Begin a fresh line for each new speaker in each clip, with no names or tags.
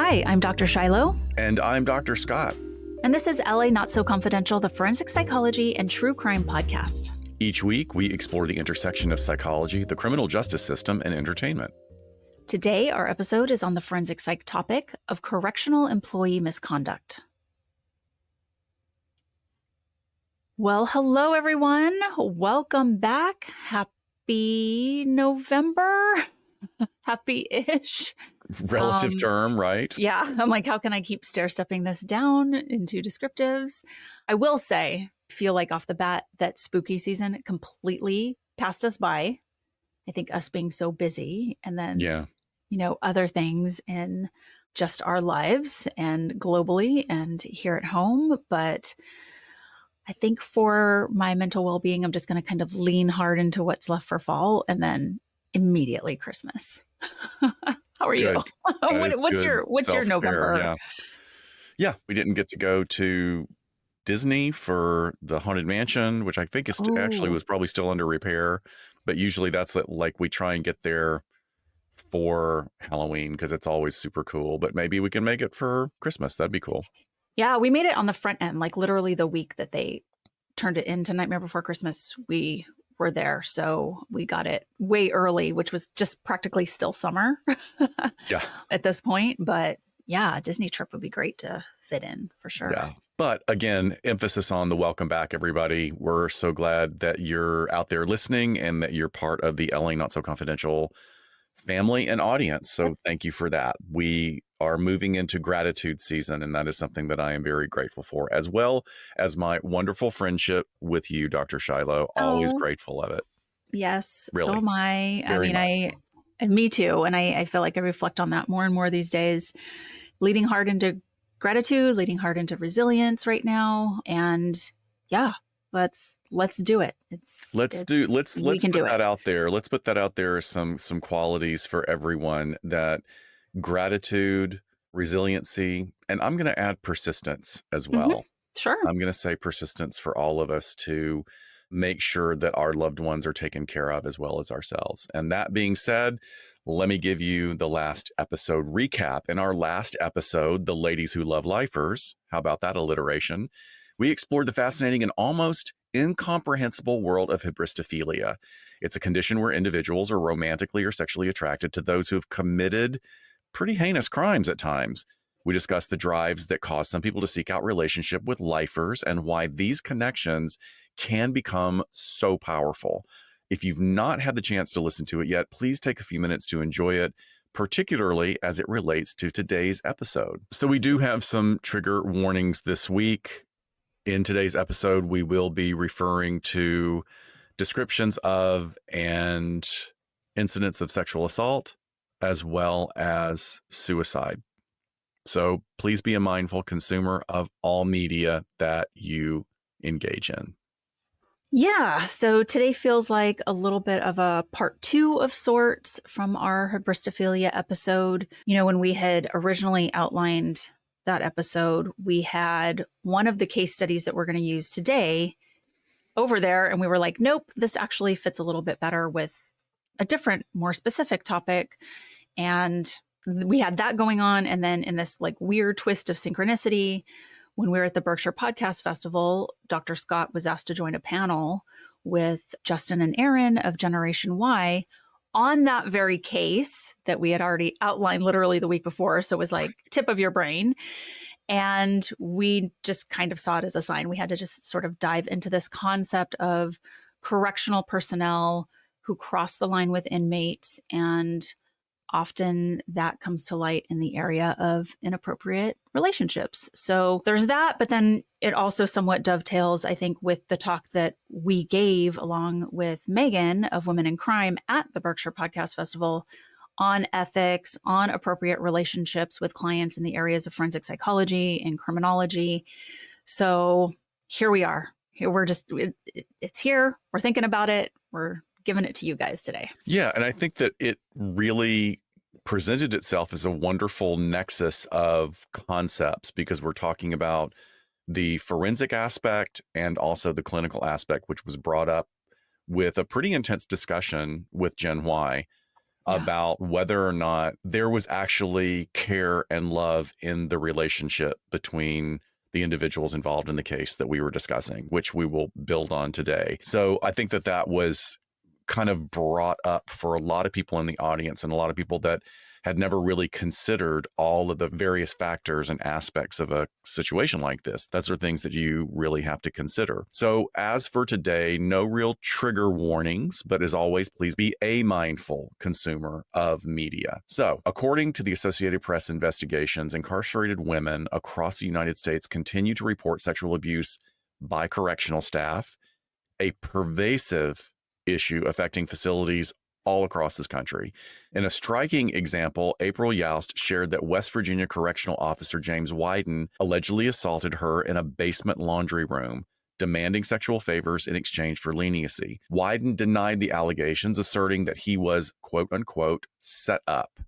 Hi, I'm Dr. Shiloh.
And I'm Dr. Scott.
And this is LA Not So Confidential, the forensic psychology and true crime podcast.
Each week, we explore the intersection of psychology, the criminal justice system, and entertainment.
Today, our episode is on the forensic psych topic of correctional employee misconduct. Well, hello, everyone. Welcome back. Happy November. Happy-ish.
Relative term, right?
Yeah. I'm like, how can I keep stair-stepping this down into descriptives? I will say, feel like off the bat that spooky season completely passed us by. I think us being so busy and then, other things in just our lives and globally and here at home. But I think for my mental well-being, I'm just going to kind of lean hard into what's left for fall and then immediately Christmas. How are you? What's your November?
Yeah, we didn't get to go to Disney for the Haunted Mansion, which I think is actually was probably still under repair. But usually that's like we try and get there for Halloween because it's always super cool. But maybe we can make it for Christmas. That'd be cool.
Yeah, we made it on the front end, like literally the week that they turned it into Nightmare Before Christmas. We were there. So we got it way early, which was just practically still summer at this point. But yeah, a Disney trip would be great to fit in for sure.
Yeah. But again, emphasis on the welcome back, everybody. We're so glad that you're out there listening and that you're part of the LA Not So Confidential family and audience. So thank you for that. We are moving into gratitude season, and that is something that I am very grateful for, as well as my wonderful friendship with you, Dr. Shiloh. Always grateful of it.
Yes,
really.
So am I. Me too. And I feel like I reflect on that more and more these days, leading hard into gratitude, leading hard into resilience right now. And yeah, let's do it. Let's put
that out there. Let's put that out there. Some qualities for everyone: that gratitude, resiliency, and I'm going to add persistence as well.
Mm-hmm. Sure.
I'm going to say persistence for all of us to make sure that our loved ones are taken care of as well as ourselves. And that being said, let me give you the last episode recap. In our last episode, The Ladies Who Love Lifers, how about that alliteration? We explored the fascinating and almost incomprehensible world of hybristophilia. It's a condition where individuals are romantically or sexually attracted to those who have committed pretty heinous crimes at times. We discussed the drives that cause some people to seek out relationship with lifers and why these connections can become so powerful. If you've not had the chance to listen to it yet, please take a few minutes to enjoy it, particularly as it relates to today's episode. So we do have some trigger warnings this week. In today's episode, we will be referring to descriptions of and incidents of sexual assault, as well as suicide. So please be a mindful consumer of all media that you engage in.
Yeah, so today feels like a little bit of a part 2 of sorts from our hybristophilia episode. You know, when we had originally outlined that episode, we had one of the case studies that we're going to use today over there, and we were like, nope, this actually fits a little bit better with a different, more specific topic. And we had that going on. And then in this like weird twist of synchronicity, when we were at the Berkshire Podcast Festival, Dr. Scott was asked to join a panel with Justin and Aaron of Generation Y on that very case that we had already outlined literally the week before. So it was like tip of your brain. And we just kind of saw it as a sign. We had to just sort of dive into this concept of correctional personnel who cross the line with inmates, and often that comes to light in the area of inappropriate relationships. So there's that, but then it also somewhat dovetails, I think, with the talk that we gave along with Megan of Women in Crime at the Berkshire Podcast Festival on ethics, on appropriate relationships with clients in the areas of forensic psychology and criminology. So here we are. It's here. We're thinking about it. We're giving it to you guys today.
Yeah. And I think that it really presented itself as a wonderful nexus of concepts, because we're talking about the forensic aspect and also the clinical aspect, which was brought up with a pretty intense discussion with Gen Y
Yeah.
about whether or not there was actually care and love in the relationship between the individuals involved in the case that we were discussing, which we will build on today. So I think that that was kind of brought up for a lot of people in the audience and a lot of people that had never really considered all of the various factors and aspects of a situation like this. Those are things that you really have to consider. So as for today, no real trigger warnings, but as always, please be a mindful consumer of media. So according to the Associated Press investigations, incarcerated women across the United States continue to report sexual abuse by correctional staff, a pervasive issue affecting facilities all across this country. In a striking example, April Youst shared that West Virginia correctional officer James Wyden allegedly assaulted her in a basement laundry room, demanding sexual favors in exchange for leniency. Wyden denied the allegations, asserting that he was, quote unquote, set up.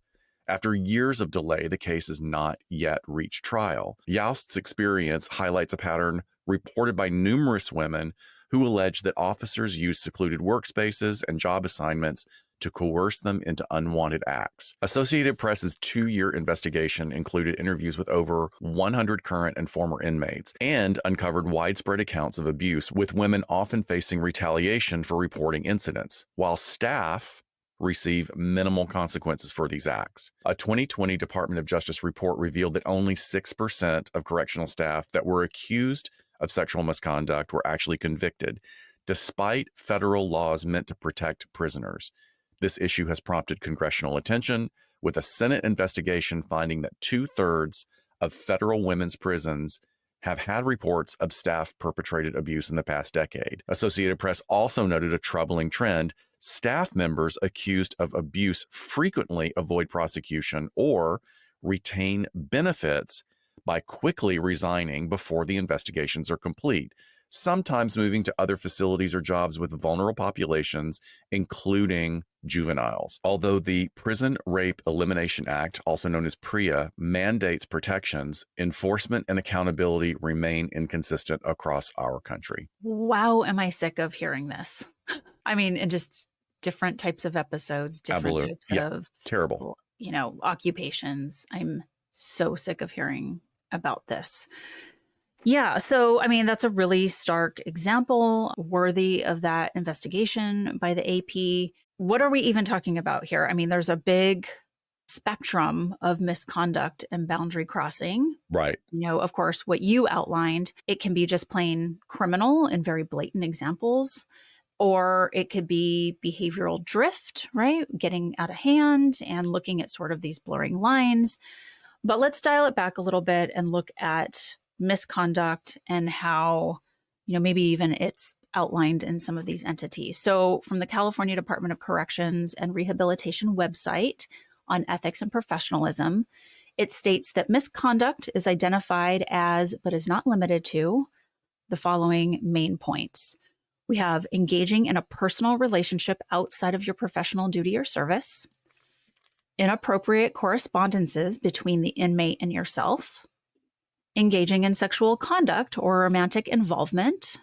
After years of delay, the case has not yet reached trial. Youst's experience highlights a pattern reported by numerous women who allege that officers use secluded workspaces and job assignments to coerce them into unwanted acts. Associated Press's 2-year investigation included interviews with over 100 current and former inmates and uncovered widespread accounts of abuse, with women often facing retaliation for reporting incidents, while staff receive minimal consequences for these acts. A 2020 Department of Justice report revealed that only 6% of correctional staff that were accused of sexual misconduct were actually convicted, despite federal laws meant to protect prisoners. This issue has prompted congressional attention, with a Senate investigation finding that 2/3 of federal women's prisons have had reports of staff perpetrated abuse in the past decade. Associated Press also noted a troubling trend. Staff members accused of abuse frequently avoid prosecution or retain benefits by quickly resigning before the investigations are complete, sometimes moving to other facilities or jobs with vulnerable populations, including juveniles. Although the Prison Rape Elimination Act, also known as PREA, mandates protections, enforcement and accountability remain inconsistent across our country.
Wow, am I sick of hearing this? I mean, in just different types of episodes, different
Absolute.
types
Yeah,
of,
terrible.
occupations. I'm so sick of hearing about this. Yeah. So, I mean, that's a really stark example worthy of that investigation by the AP. What are we even talking about here? I mean, there's a big spectrum of misconduct and boundary crossing.
Right.
Of course, what you outlined, it can be just plain criminal and very blatant examples, or it could be behavioral drift, right? Getting out of hand and looking at sort of these blurring lines. But let's dial it back a little bit and look at misconduct and how, maybe even it's outlined in some of these entities. So from the California Department of Corrections and Rehabilitation website on ethics and professionalism, it states that misconduct is identified as, but is not limited to, the following main points. We have engaging in a personal relationship outside of your professional duty or service, inappropriate correspondences between the inmate and yourself, engaging in sexual conduct or romantic involvement,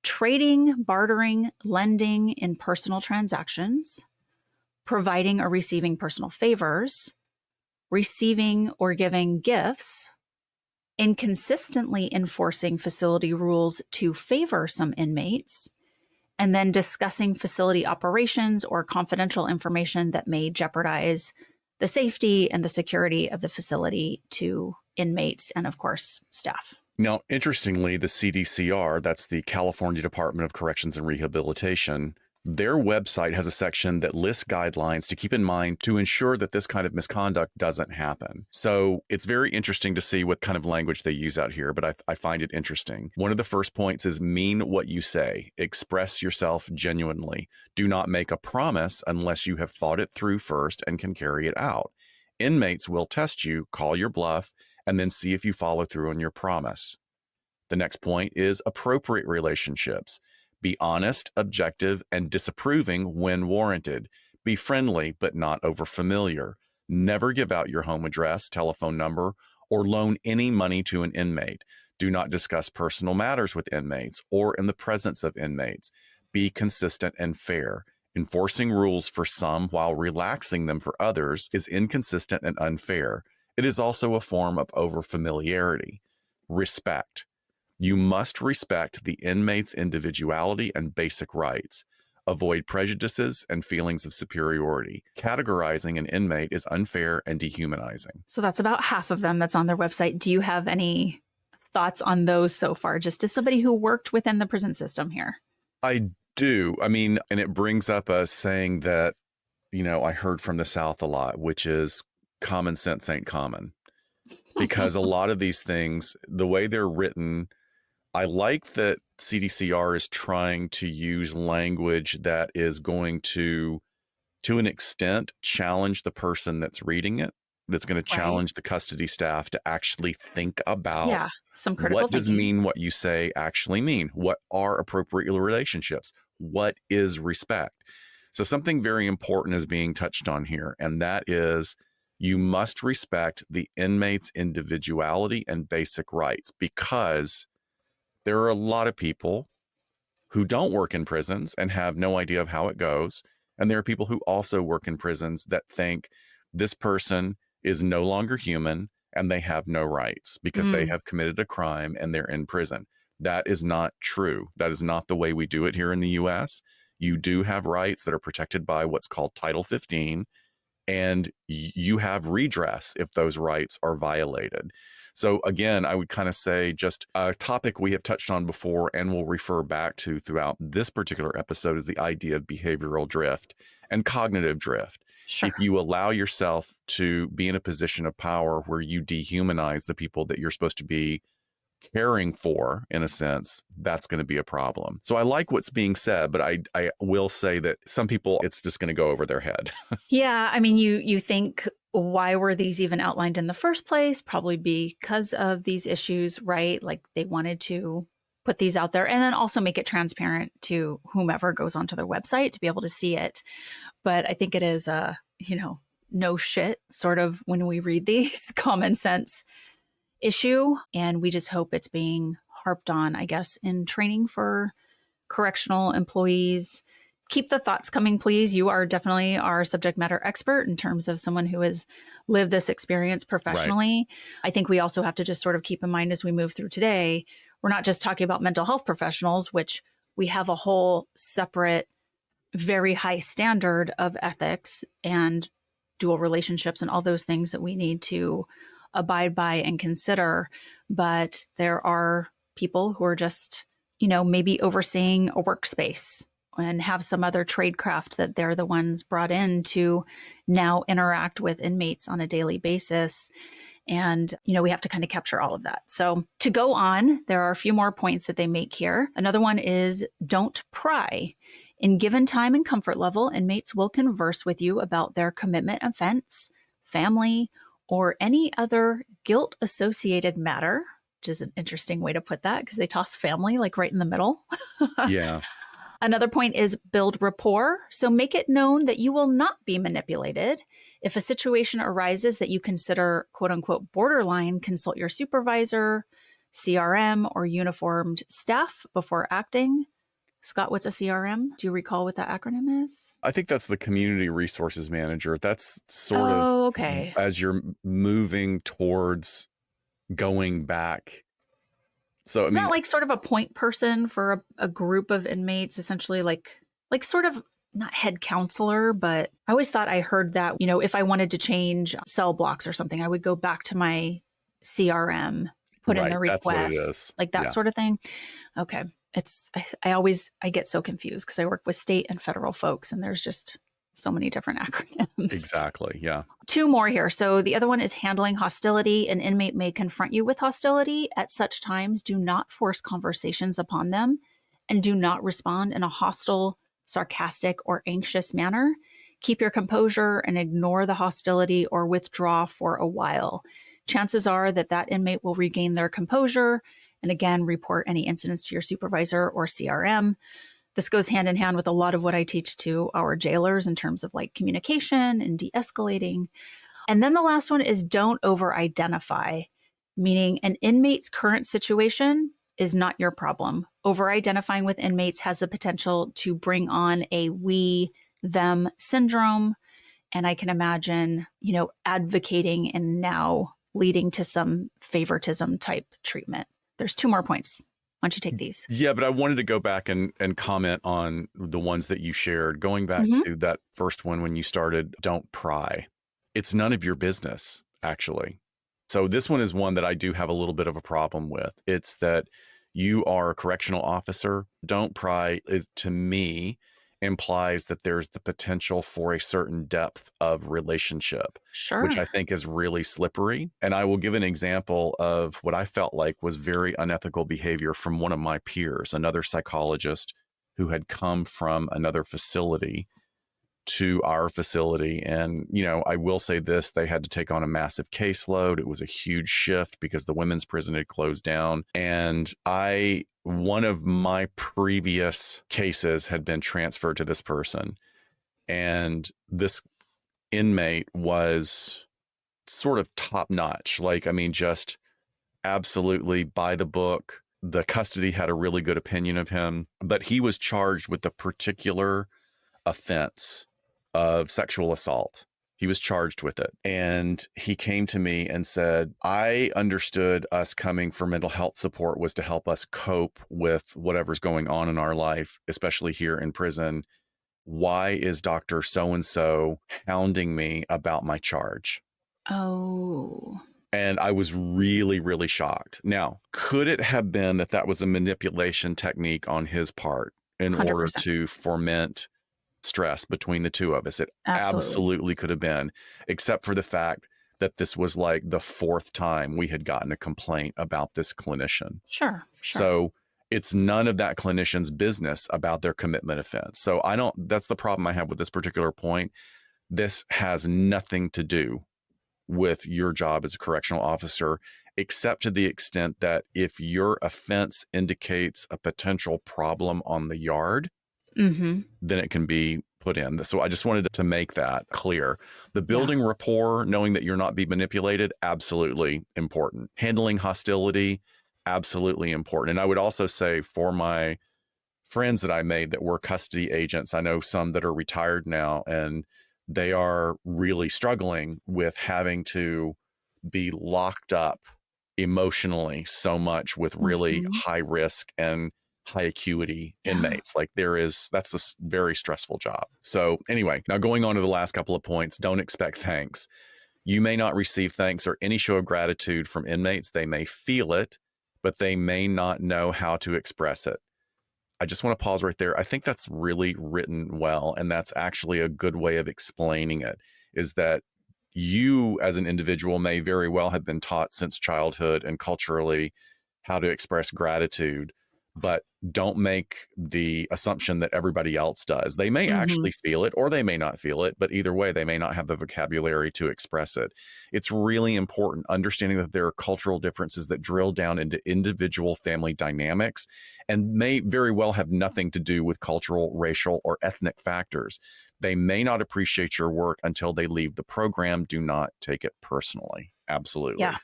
trading, bartering, lending in personal transactions, providing or receiving personal favors, receiving or giving gifts, inconsistently enforcing facility rules to favor some inmates, and then discussing facility operations or confidential information that may jeopardize the safety and the security of the facility to inmates and, of course, staff.
Now, interestingly, the CDCR, that's the California Department of Corrections and Rehabilitation, their website has a section that lists guidelines to keep in mind to ensure that this kind of misconduct doesn't happen. So it's very interesting to see what kind of language they use out here, but I find it interesting. One of the first points is mean what you say. Express yourself genuinely. Do not make a promise unless you have thought it through first and can carry it out. Inmates will test you, call your bluff, and then see if you follow through on your promise. The next point is appropriate relationships. Be honest, objective, and disapproving when warranted. Be friendly, but not overfamiliar. Never give out your home address, telephone number, or loan any money to an inmate. Do not discuss personal matters with inmates or in the presence of inmates. Be consistent and fair. Enforcing rules for some while relaxing them for others is inconsistent and unfair. It is also a form of overfamiliarity. Respect. You must respect the inmate's individuality and basic rights. Avoid prejudices and feelings of superiority. Categorizing an inmate is unfair and dehumanizing.
So that's about half of them that's on their website. Do you have any thoughts on those so far, just as somebody who worked within the prison system here?
I do. I mean, and it brings up a saying that, I heard from the South a lot, which is common sense ain't common. Because a lot of these things, the way they're written, I like that CDCR is trying to use language that is going to an extent, challenge the person that's reading it, that's going to challenge the custody staff to actually think about
some critical
what does
thinking.
mean what you say actually mean? What are appropriate relationships? What is respect? So something very important is being touched on here, and that is you must respect the inmate's individuality and basic rights, because there are a lot of people who don't work in prisons and have no idea of how it goes. And there are people who also work in prisons that think this person is no longer human and they have no rights because they have committed a crime and they're in prison. That is not true. That is not the way we do it here in the US. You do have rights that are protected by what's called Title 15, and you have redress if those rights are violated. So again, I would kind of say just a topic we have touched on before and will refer back to throughout this particular episode is the idea of behavioral drift and cognitive drift.
Sure.
If you allow yourself to be in a position of power where you dehumanize the people that you're supposed to be caring for, in a sense, that's going to be a problem. So I like what's being said, but I will say that some people, it's just going to go over their head.
Yeah. I mean, you think, why were these even outlined in the first place? Probably because of these issues, right? Like they wanted to put these out there and then also make it transparent to whomever goes onto their website to be able to see it. But I think it is no shit sort of when we read these common sense issue. And we just hope it's being harped on, I guess, in training for correctional employees. Keep the thoughts coming, please. You are definitely our subject matter expert in terms of someone who has lived this experience professionally. Right. I think we also have to just sort of keep in mind as we move through today, we're not just talking about mental health professionals, which we have a whole separate, very high standard of ethics and dual relationships and all those things that we need to abide by and consider. But there are people who are just, maybe overseeing a workspace and have some other tradecraft that they're the ones brought in to now interact with inmates on a daily basis. And, we have to kind of capture all of that. So to go on, there are a few more points that they make here. Another one is don't pry. In given time and comfort level, inmates will converse with you about their commitment offense, family, or any other guilt-associated matter, which is an interesting way to put that because they toss family like right in the middle.
Yeah.
Another point is build rapport. So make it known that you will not be manipulated. If a situation arises that you consider quote unquote borderline, consult your supervisor, CRM, or uniformed staff before acting. Scott, what's a CRM? Do you recall what that acronym is?
I think that's the Community Resources Manager. That's sort of
okay.
As you're moving towards going back. So
Is that like sort of a point person for a group of inmates, essentially like sort of not head counselor, but I always thought I heard that, if I wanted to change cell blocks or something, I would go back to my CRM, put in the request,
that's what it is.
Like that sort of thing. Okay. I get so confused because I work with state and federal folks and there's just so many different acronyms.
Exactly. Yeah.
Two more here. So the other one is handling hostility. An inmate may confront you with hostility. At such times, do not force conversations upon them and do not respond in a hostile, sarcastic, or anxious manner. Keep your composure and ignore the hostility or withdraw for a while. Chances are that inmate will regain their composure and again, report any incidents to your supervisor or CRM. This goes hand in hand with a lot of what I teach to our jailers in terms of like communication and de-escalating. And then the last one is don't over-identify, meaning an inmate's current situation is not your problem. Over-identifying with inmates has the potential to bring on a we, them syndrome. And I can imagine, advocating and now leading to some favoritism type treatment. There's 2 more points. Why don't you take these?
Yeah, but I wanted to go back and comment on the ones that you shared. Going back to that first one when you started, don't pry. It's none of your business, actually. So this one is one that I do have a little bit of a problem with. It's that you are a correctional officer. Don't pry is, to me, implies that there's the potential for a certain depth of relationship,
Sure.
which I think is really slippery. And I will give an example of what I felt like was very unethical behavior from one of my peers, another psychologist who had come from another facility to our facility. And, I will say this, they had to take on a massive caseload. It was a huge shift because the women's prison had closed down. And one of my previous cases had been transferred to this person. And this inmate was sort of top notch. Just absolutely by the book. The custody had a really good opinion of him, but he was charged with the particular offense of sexual assault. He was charged with it. And he came to me and said, I understood us coming for mental health support was to help us cope with whatever's going on in our life, especially here in prison. Why is Dr. So-and-so hounding me about my charge?
Oh.
And I was really, really shocked. Now, could it have been that was a manipulation technique on his part in
100%.
order to foment stress between the two of us? It absolutely could have been, except for the fact that this was like the 4th time we had gotten a complaint about this clinician.
Sure.
So it's none of that clinician's business about their commitment offense. So that's the problem I have with this particular point. This has nothing to do with your job as a correctional officer, except to the extent that if your offense indicates a potential problem on the yard, then it can be put in. So I just wanted to make that clear. The building rapport, knowing that you're not being manipulated, absolutely important. Handling hostility, absolutely important. And I would also say for my friends that I made that were custody agents, I know some that are retired now, and they are really struggling with having to be locked up emotionally so much with really high risk and high acuity inmates. That's a very stressful job. So anyway, now going on to the last couple of points, don't expect thanks. You may not receive thanks or any show of gratitude from inmates. They may feel it, but they may not know how to express it. I just want to pause right there. I think that's really written well. And that's actually a good way of explaining it, is that you as an individual may very well have been taught since childhood and culturally how to express gratitude, but don't make the assumption that everybody else does. They may actually feel it or they may not feel it, but either way, they may not have the vocabulary to express it. It's really important understanding that there are cultural differences that drill down into individual family dynamics and may very well have nothing to do with cultural, racial, or ethnic factors. They may not appreciate your work until they leave the program. Do not take it personally. Absolutely.
Yeah.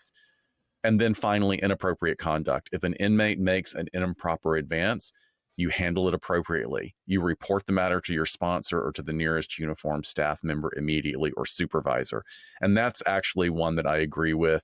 And then finally, inappropriate conduct. If an inmate makes an improper advance, you handle it appropriately. You report the matter to your sponsor or to the nearest uniformed staff member immediately, or supervisor. And that's actually one that I agree with.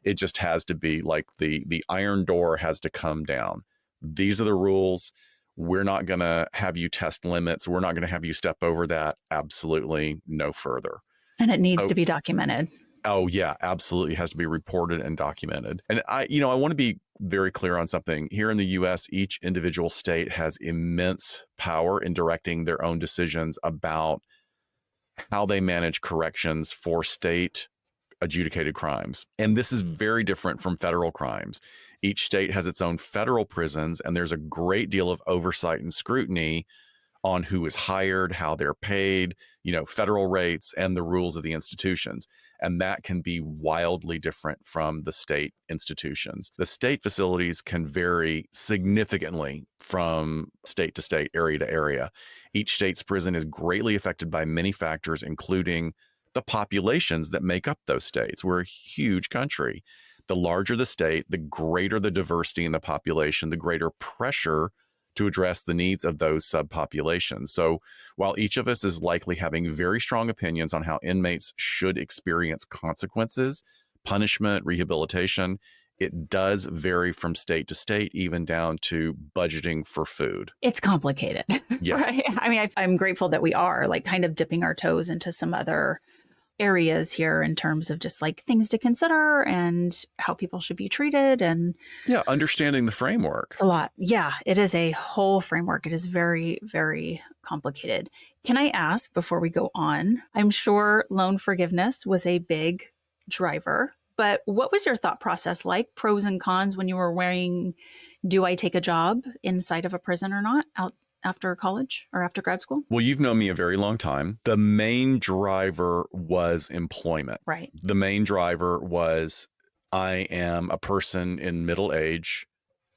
It just has to be like the iron door has to come down. These are the rules. We're not going to have you test limits. We're not going to have you step over that. Absolutely no further.
And it needs to be documented.
Oh, yeah, absolutely. It has to be reported and documented. And I want to be very clear on something. Here in the U.S., each individual state has immense power in directing their own decisions about how they manage corrections for state adjudicated crimes. And this is very different from federal crimes. Each state has its own federal prisons, and there's a great deal of oversight and scrutiny on who is hired, how they're paid, federal rates, and the rules of the institutions. And that can be wildly different from the state institutions. The state facilities can vary significantly from state to state, area to area. Each state's prison is greatly affected by many factors, including the populations that make up those states. We're a huge country. the larger the state, the greater the diversity in the population, the greater pressure to address the needs of those subpopulations. So while each of us is likely having very strong opinions on how inmates should experience consequences, punishment, rehabilitation, it does vary from state to state, even down to budgeting for food.
It's complicated,
Yes.
right? I mean, I'm grateful that we are like kind of dipping our toes into some other areas here in terms of just like things to consider and how people should be treated. And
Yeah, understanding the framework.
it's a lot. Yeah, it is a whole framework. It is very, very complicated. Can I ask before we go on? I'm sure loan forgiveness was a big driver, but what was your thought process like? Pros and cons when you were weighing, do I take a job inside of a prison or not out after college or after grad school?
Well, you've known me a very long time. The main driver was employment.
Right.
The main driver was I am a person in middle age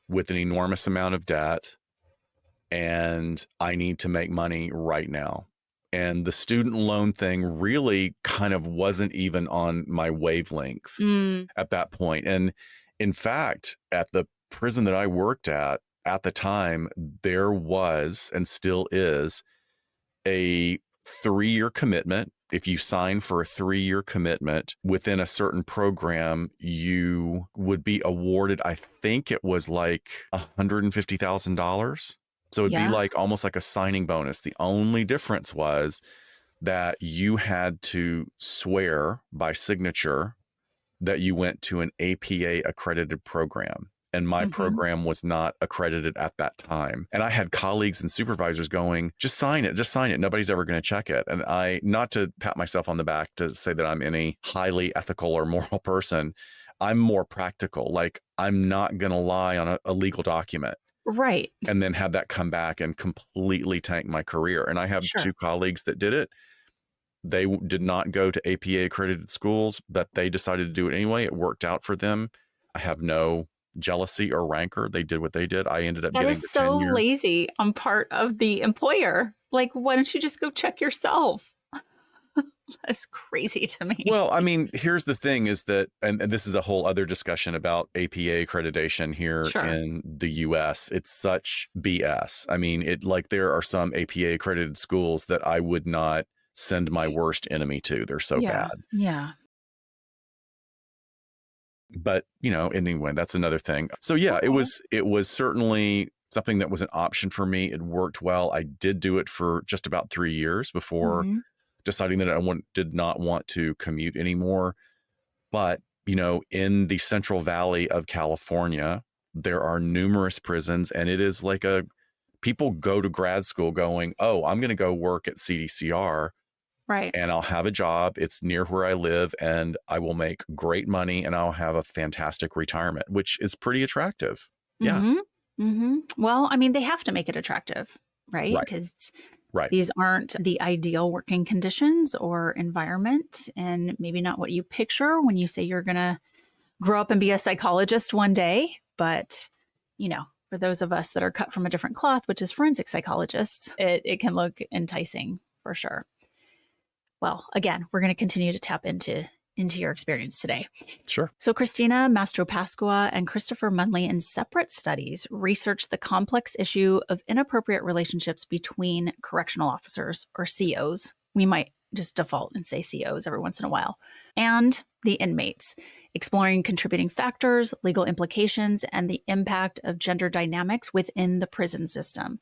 with an enormous amount of debt, and I need to make money right now. And the student loan thing really kind of wasn't even on my wavelength at that point. And in fact, at the prison that I worked at the time, there was and still is a 3-year commitment. If you sign for a 3-year commitment within a certain program, you would be awarded, I think it was like $150,000. So it'd be like almost like a signing bonus. The only difference was that you had to swear by signature that you went to an APA accredited program. And my program was not accredited at that time. And I had colleagues and supervisors going, just sign it, just sign it. Nobody's ever going to check it. And I, not to pat myself on the back to say that I'm any highly ethical or moral person, I'm more practical. Like, I'm not going to lie on a legal document.
Right.
And then have that come back and completely tank my career. And I have 2 colleagues that did it. They did not go to APA accredited schools, but they decided to do it anyway. It worked out for them. I have no jealousy or rancor. They did what they did. I ended up getting the 10 years.
That is so lazy on part of the employer. Like, why don't you just go check yourself? That's crazy to me.
Well, I mean, here's the thing is that, and this is a whole other discussion about APA accreditation here in the US. It's such BS. I mean, there are some APA accredited schools that I would not send my worst enemy to. They're so bad.
Yeah.
But, anyway, that's another thing. So yeah, it was certainly something that was an option for me. It worked well. I did do it for just about 3 years before deciding that I did not want to commute anymore. But, in the Central Valley of California, there are numerous prisons, and it is like people go to grad school going, oh, I'm going to go work at CDCR.
Right.
And I'll have a job. It's near where I live, and I will make great money, and I'll have a fantastic retirement, which is pretty attractive. Yeah.
Well, I mean, they have to make it attractive, right? Because these aren't the ideal working conditions or environment, and maybe not what you picture when you say you're going to grow up and be a psychologist one day. But, for those of us that are cut from a different cloth, which is forensic psychologists, it can look enticing for sure. Well, again, we're going to continue to tap into your experience today.
Sure.
So Christina Mastropasqua and Christopher Munley, in separate studies, researched the complex issue of inappropriate relationships between correctional officers, or COs. We might just default and say COs every once in a while, and the inmates, exploring contributing factors, legal implications, and the impact of gender dynamics within the prison system.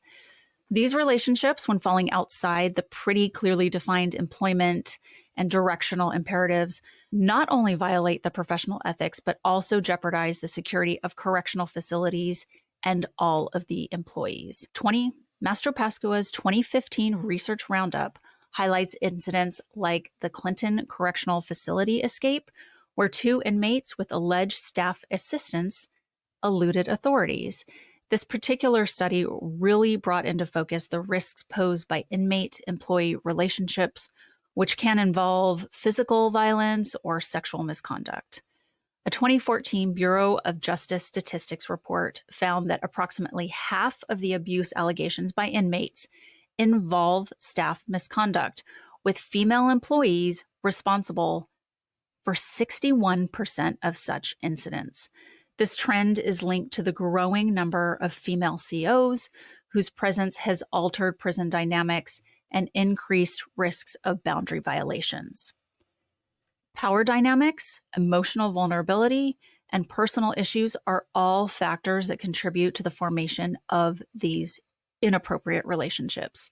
These relationships, when falling outside the pretty clearly defined employment and directional imperatives, not only violate the professional ethics, but also jeopardize the security of correctional facilities and all of the employees. Mastropasqua's 2015 research roundup highlights incidents like the Clinton Correctional Facility escape, where 2 inmates with alleged staff assistance eluded authorities. This particular study really brought into focus the risks posed by inmate-employee relationships, which can involve physical violence or sexual misconduct. A 2014 Bureau of Justice Statistics report found that approximately half of the abuse allegations by inmates involve staff misconduct, with female employees responsible for 61% of such incidents. This trend is linked to the growing number of female COs whose presence has altered prison dynamics and increased risks of boundary violations. Power dynamics, emotional vulnerability, and personal issues are all factors that contribute to the formation of these inappropriate relationships.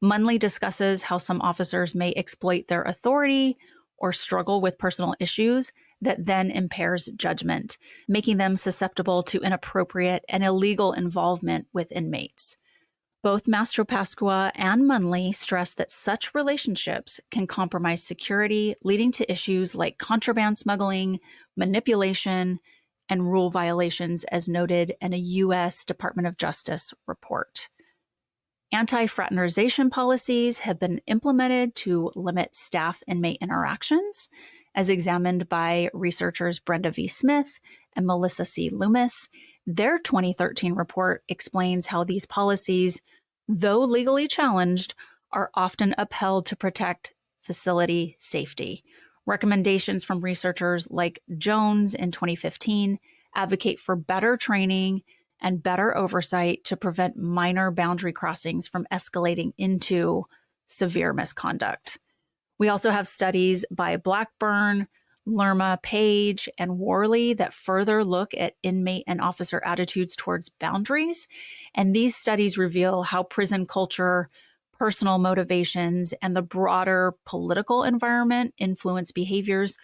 Munley discusses how some officers may exploit their authority or struggle with personal issues that then impairs judgment, making them susceptible to inappropriate and illegal involvement with inmates. Both Mastropasqua and Munley stress that such relationships can compromise security, leading to issues like contraband smuggling, manipulation, and rule violations, as noted in a U.S. Department of Justice report. Anti-fraternization policies have been implemented to limit staff-inmate interactions, as examined by researchers Brenda V. Smith and Melissa C. Loomis. Their 2013 report explains how these policies, though legally challenged, are often upheld to protect facility safety. Recommendations from researchers like Jones in 2015 advocate for better training and better oversight to prevent minor boundary crossings from escalating into severe misconduct. We also have studies by Blackburn, Lerma, Page, and Worley that further look at inmate and officer attitudes towards boundaries. And these studies reveal how prison culture, personal motivations, and the broader political environment influence behaviors,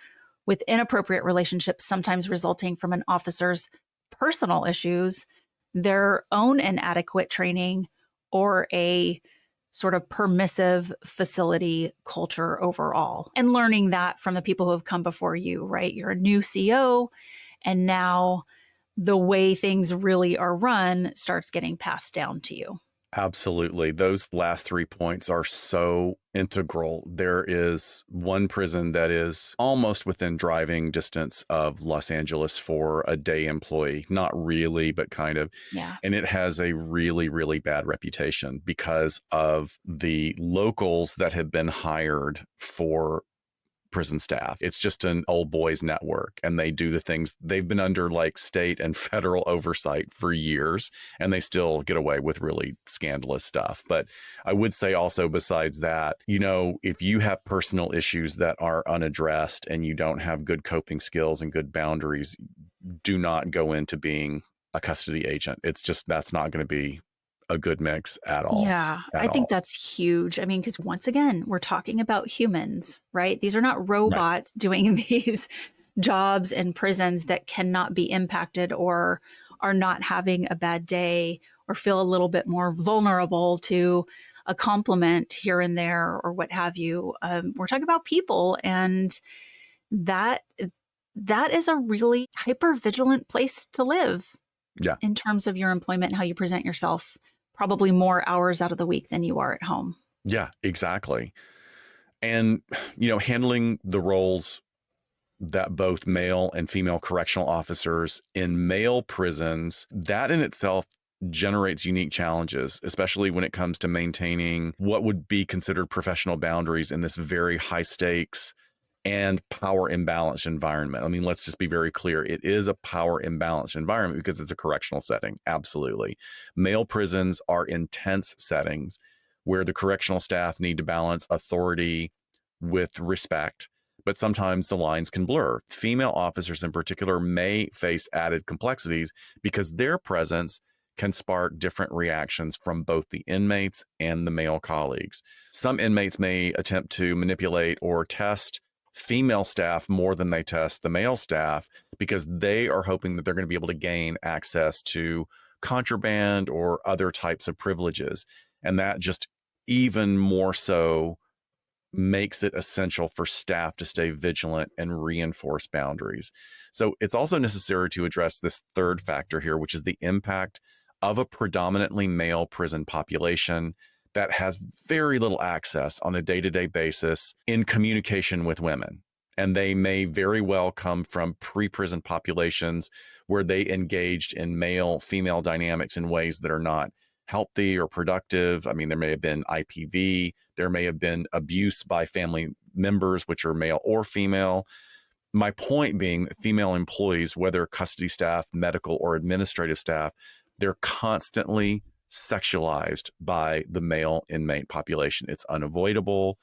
with inappropriate relationships sometimes resulting from an officer's personal issues, their own inadequate training, or a sort of permissive facility culture overall. And learning that from the people who have come before you, right? You're a new CO, and now the way things really are run starts getting passed down to you.
Absolutely. Those last 3 points are so integral. There is one prison that is almost within driving distance of Los Angeles for a day employee. Not really, but kind of.
Yeah.
And it has a really, really bad reputation because of the locals that have been hired for prison staff. It's just an old boys network, and they do the things. They've been under like state and federal oversight for years, and they still get away with really scandalous stuff. But I would say also, besides that, you know, if you have personal issues that are unaddressed and you don't have good coping skills and good boundaries, do not go into being a custody agent. It's just, that's not going to be a good mix at all.
Yeah, I think that's huge. I mean, because once again, we're talking about humans, right? These are not robots doing these jobs in prisons that cannot be impacted or are not having a bad day or feel a little bit more vulnerable to a compliment here and there or what have you. We're talking about people, and that is a really hyper-vigilant place to live.
Yeah.
In terms of your employment and how you present yourself, probably more hours out of the week than you are at home.
Yeah, exactly. And, you know, handling the roles that both male and female correctional officers in male prisons, that in itself generates unique challenges, especially when it comes to maintaining what would be considered professional boundaries in this very high stakes and power imbalanced environment. I mean, let's just be very clear. It is a power imbalanced environment because it's a correctional setting. Absolutely. Male prisons are intense settings where the correctional staff need to balance authority with respect, but sometimes the lines can blur. Female officers in particular may face added complexities because their presence can spark different reactions from both the inmates and the male colleagues. Some inmates may attempt to manipulate or test female staff more than they test the male staff because they are hoping that they're going to be able to gain access to contraband or other types of privileges. And that just even more so makes it essential for staff to stay vigilant and reinforce boundaries. So it's also necessary to address this third factor here, which is the impact of a predominantly male prison population that has very little access on a day-to-day basis in communication with women. And they may very well come from pre-prison populations where they engaged in male-female dynamics in ways that are not healthy or productive. I mean, there may have been IPV, there may have been abuse by family members, which are male or female. my point being that female employees, whether custody staff, medical, or administrative staff, they're constantly sexualized by the male inmate population. It's unavoidable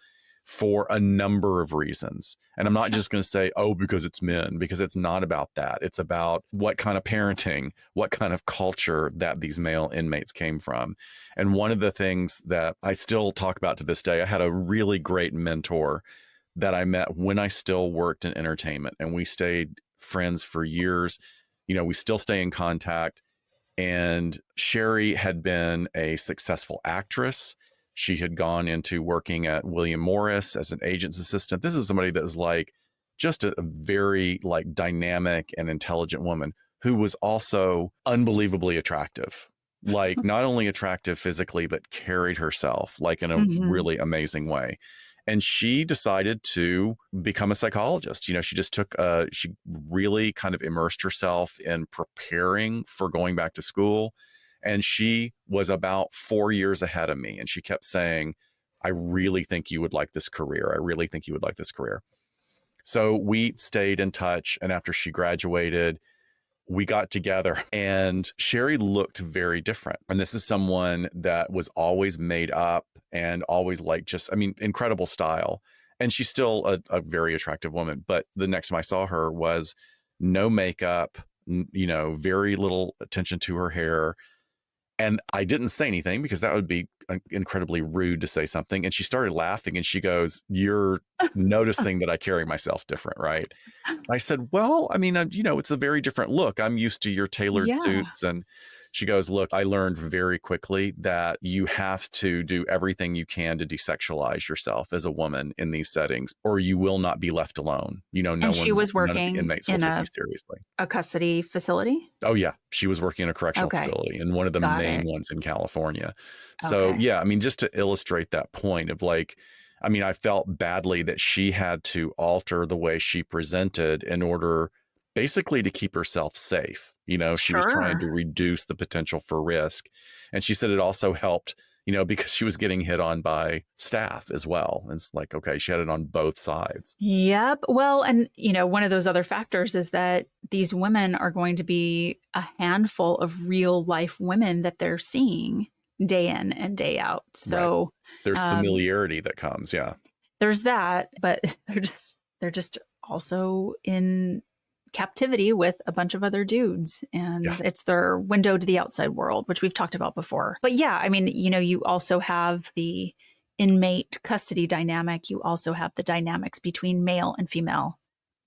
for a number of reasons. And I'm not just going to say, oh, because it's men, because it's not about that. It's about what kind of parenting, what kind of culture that these male inmates came from. And one of the things that I still talk about to this day, I had a really great mentor that I met when I still worked in entertainment, and we stayed friends for years. You know, we still stay in contact. And Sherry had been a successful actress. She had gone into working at William Morris as an agent's assistant. This is somebody that was like just a very like dynamic and intelligent woman who was also unbelievably attractive. Like not only attractive physically, but carried herself like in a really amazing way. And she decided to become a psychologist. You know, she just she really kind of immersed herself in preparing for going back to school. And she was about 4 years ahead of me. And she kept saying, I really think you would like this career. I really think you would like this career. So we stayed in touch. And after she graduated, we got together, and Sherry looked very different. And this is someone that was always made up and always like just, I mean, incredible style. And she's still a very attractive woman. But the next time I saw her was no makeup, you know, very little attention to her hair. And I didn't say anything because that would be incredibly rude to say something. And she started laughing and she goes, you're noticing that I carry myself different, right? I said, well, I mean, you know, it's a very different look. I'm used to your tailored suits. And she goes, look, I learned very quickly that you have to do everything you can to desexualize yourself as a woman in these settings, or you will not be left alone. You know,
and she was working
inmates will take you seriously.
A custody facility?
Oh, yeah. She was working in a correctional facility, and one of the main ones in California. So, yeah, I mean, just to illustrate that point of like, I mean, I felt badly that she had to alter the way she presented in order basically to keep herself safe. You know, she was trying to reduce the potential for risk. And she said it also helped, you know, because she was getting hit on by staff as well. And it's like, okay, she had it on both sides.
Yep. Well, and, you know, one of those other factors is that these women are going to be a handful of real life women that they're seeing day in and day out. So
there's familiarity that comes. Yeah.
There's that, but they're just also in captivity with a bunch of other dudes, and it's their window to the outside world, which we've talked about before. But yeah, I mean, you know, you also have the inmate custody dynamic. You also have the dynamics between male and female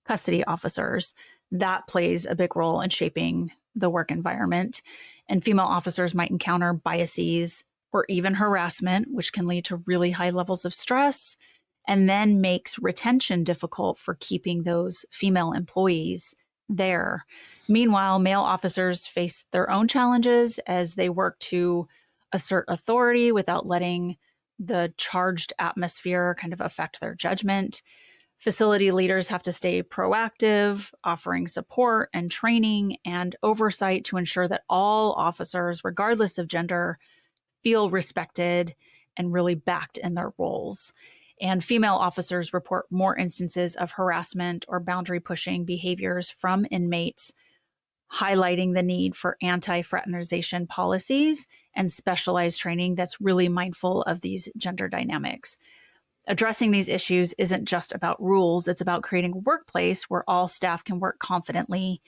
custody officers. That plays a big role in shaping the work environment. And female officers might encounter biases or even harassment, which can lead to really high levels of stress, and then makes retention difficult for keeping those female employees there. Meanwhile, male officers face their own challenges as they work to assert authority without letting the charged atmosphere kind of affect their judgment. Facility leaders have to stay proactive, offering support and training and oversight to ensure that all officers, regardless of gender, feel respected and really backed in their roles. And female officers report more instances of harassment or boundary pushing behaviors from inmates, highlighting the need for anti-fraternization policies and specialized training that's really mindful of these gender dynamics. Addressing these issues isn't just about rules, it's about creating a workplace where all staff can work confidently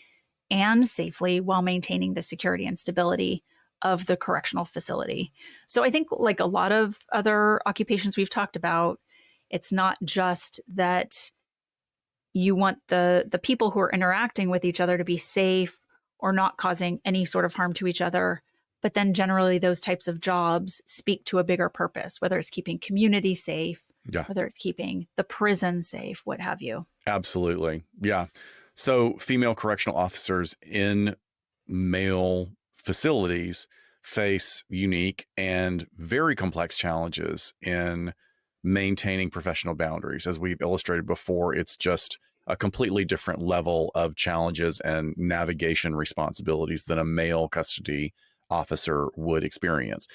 and safely while maintaining the security and stability of the correctional facility. So I think like a lot of other occupations we've talked about, it's not just that you want the people who are interacting with each other to be safe or not causing any sort of harm to each other, but then generally those types of jobs speak to a bigger purpose, whether it's keeping community safe, whether it's keeping the prison safe, what have you.
Absolutely. Yeah. So female correctional officers in male facilities face unique and very complex challenges in maintaining professional boundaries. As we've illustrated before, it's just a completely different level of challenges and navigation responsibilities than a male custody officer would experience.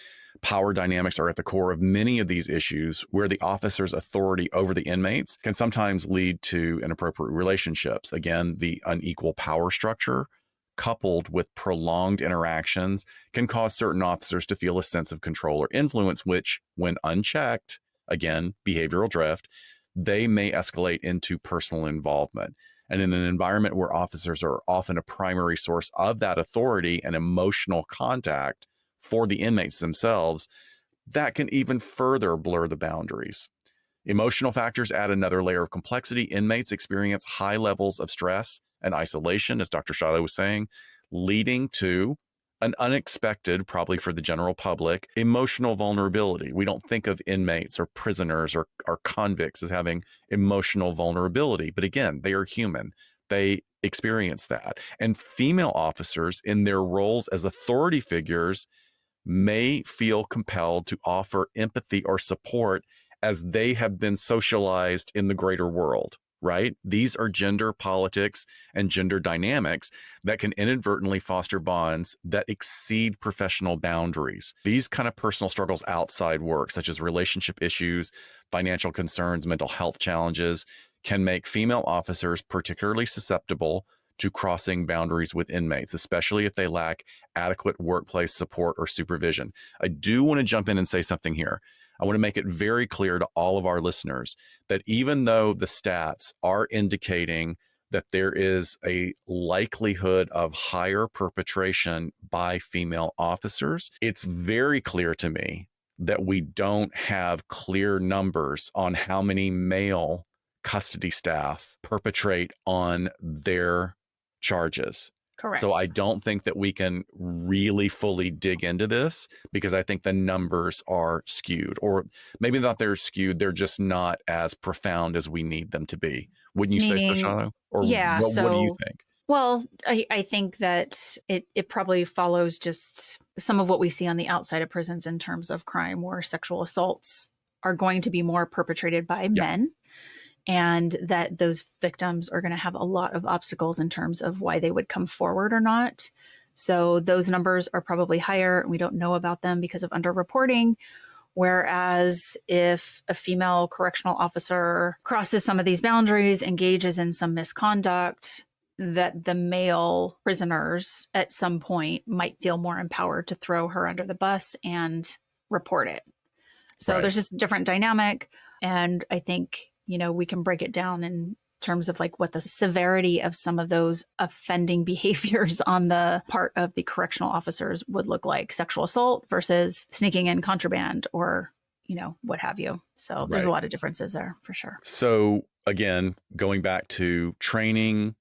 Power dynamics are at the core of many of these issues, where the officer's authority over the inmates can sometimes lead to inappropriate relationships. Again, the unequal power structure coupled with prolonged interactions can cause certain officers to feel a sense of control or influence, which, when unchecked, again, behavioral drift, they may escalate into personal involvement. And in an environment where officers are often a primary source of that authority and emotional contact for the inmates themselves, that can even further blur the boundaries. Emotional factors add another layer of complexity. Inmates experience high levels of stress and isolation, as Dr. Shiloh was saying, leading to an unexpected, probably for the general public, emotional vulnerability. We don't think of inmates or prisoners or convicts as having emotional vulnerability. But again, they are human. They experience that. And female officers, in their roles as authority figures, may feel compelled to offer empathy or support as they have been socialized in the greater world, right? These are gender politics and gender dynamics that can inadvertently foster bonds that exceed professional boundaries. These kind of personal struggles outside work, such as relationship issues, financial concerns, mental health challenges, can make female officers particularly susceptible to crossing boundaries with inmates, especially if they lack adequate workplace support or supervision. I do want to jump in and say something here. I want to make it very clear to all of our listeners that even though the stats are indicating that there is a likelihood of higher perpetration by female officers, it's very clear to me that we don't have clear numbers on how many male custody staff perpetrate on their charges.
Correct.
So I don't think that we can really fully dig into this, because I think the numbers are skewed, or maybe not they're skewed, they're just not as profound as we need them to be. Wouldn't you say so,
Meaning,
Shiloh? Or
yeah.
what do you think?
Well, I think that it probably follows just some of what we see on the outside of prisons in terms of crime, where sexual assaults are going to be more perpetrated by men, and that those victims are going to have a lot of obstacles in terms of why they would come forward or not. So those numbers are probably higher. We don't know about them because of underreporting. Whereas if a female correctional officer crosses some of these boundaries, engages in some misconduct, that the male prisoners at some point might feel more empowered to throw her under the bus and report it. So there's just a different dynamic. And I think, we can break it down in terms of like what the severity of some of those offending behaviors on the part of the correctional officers would look like. Sexual assault versus sneaking in contraband, or what have you. So there's a lot of differences there for sure.
So again, going back to training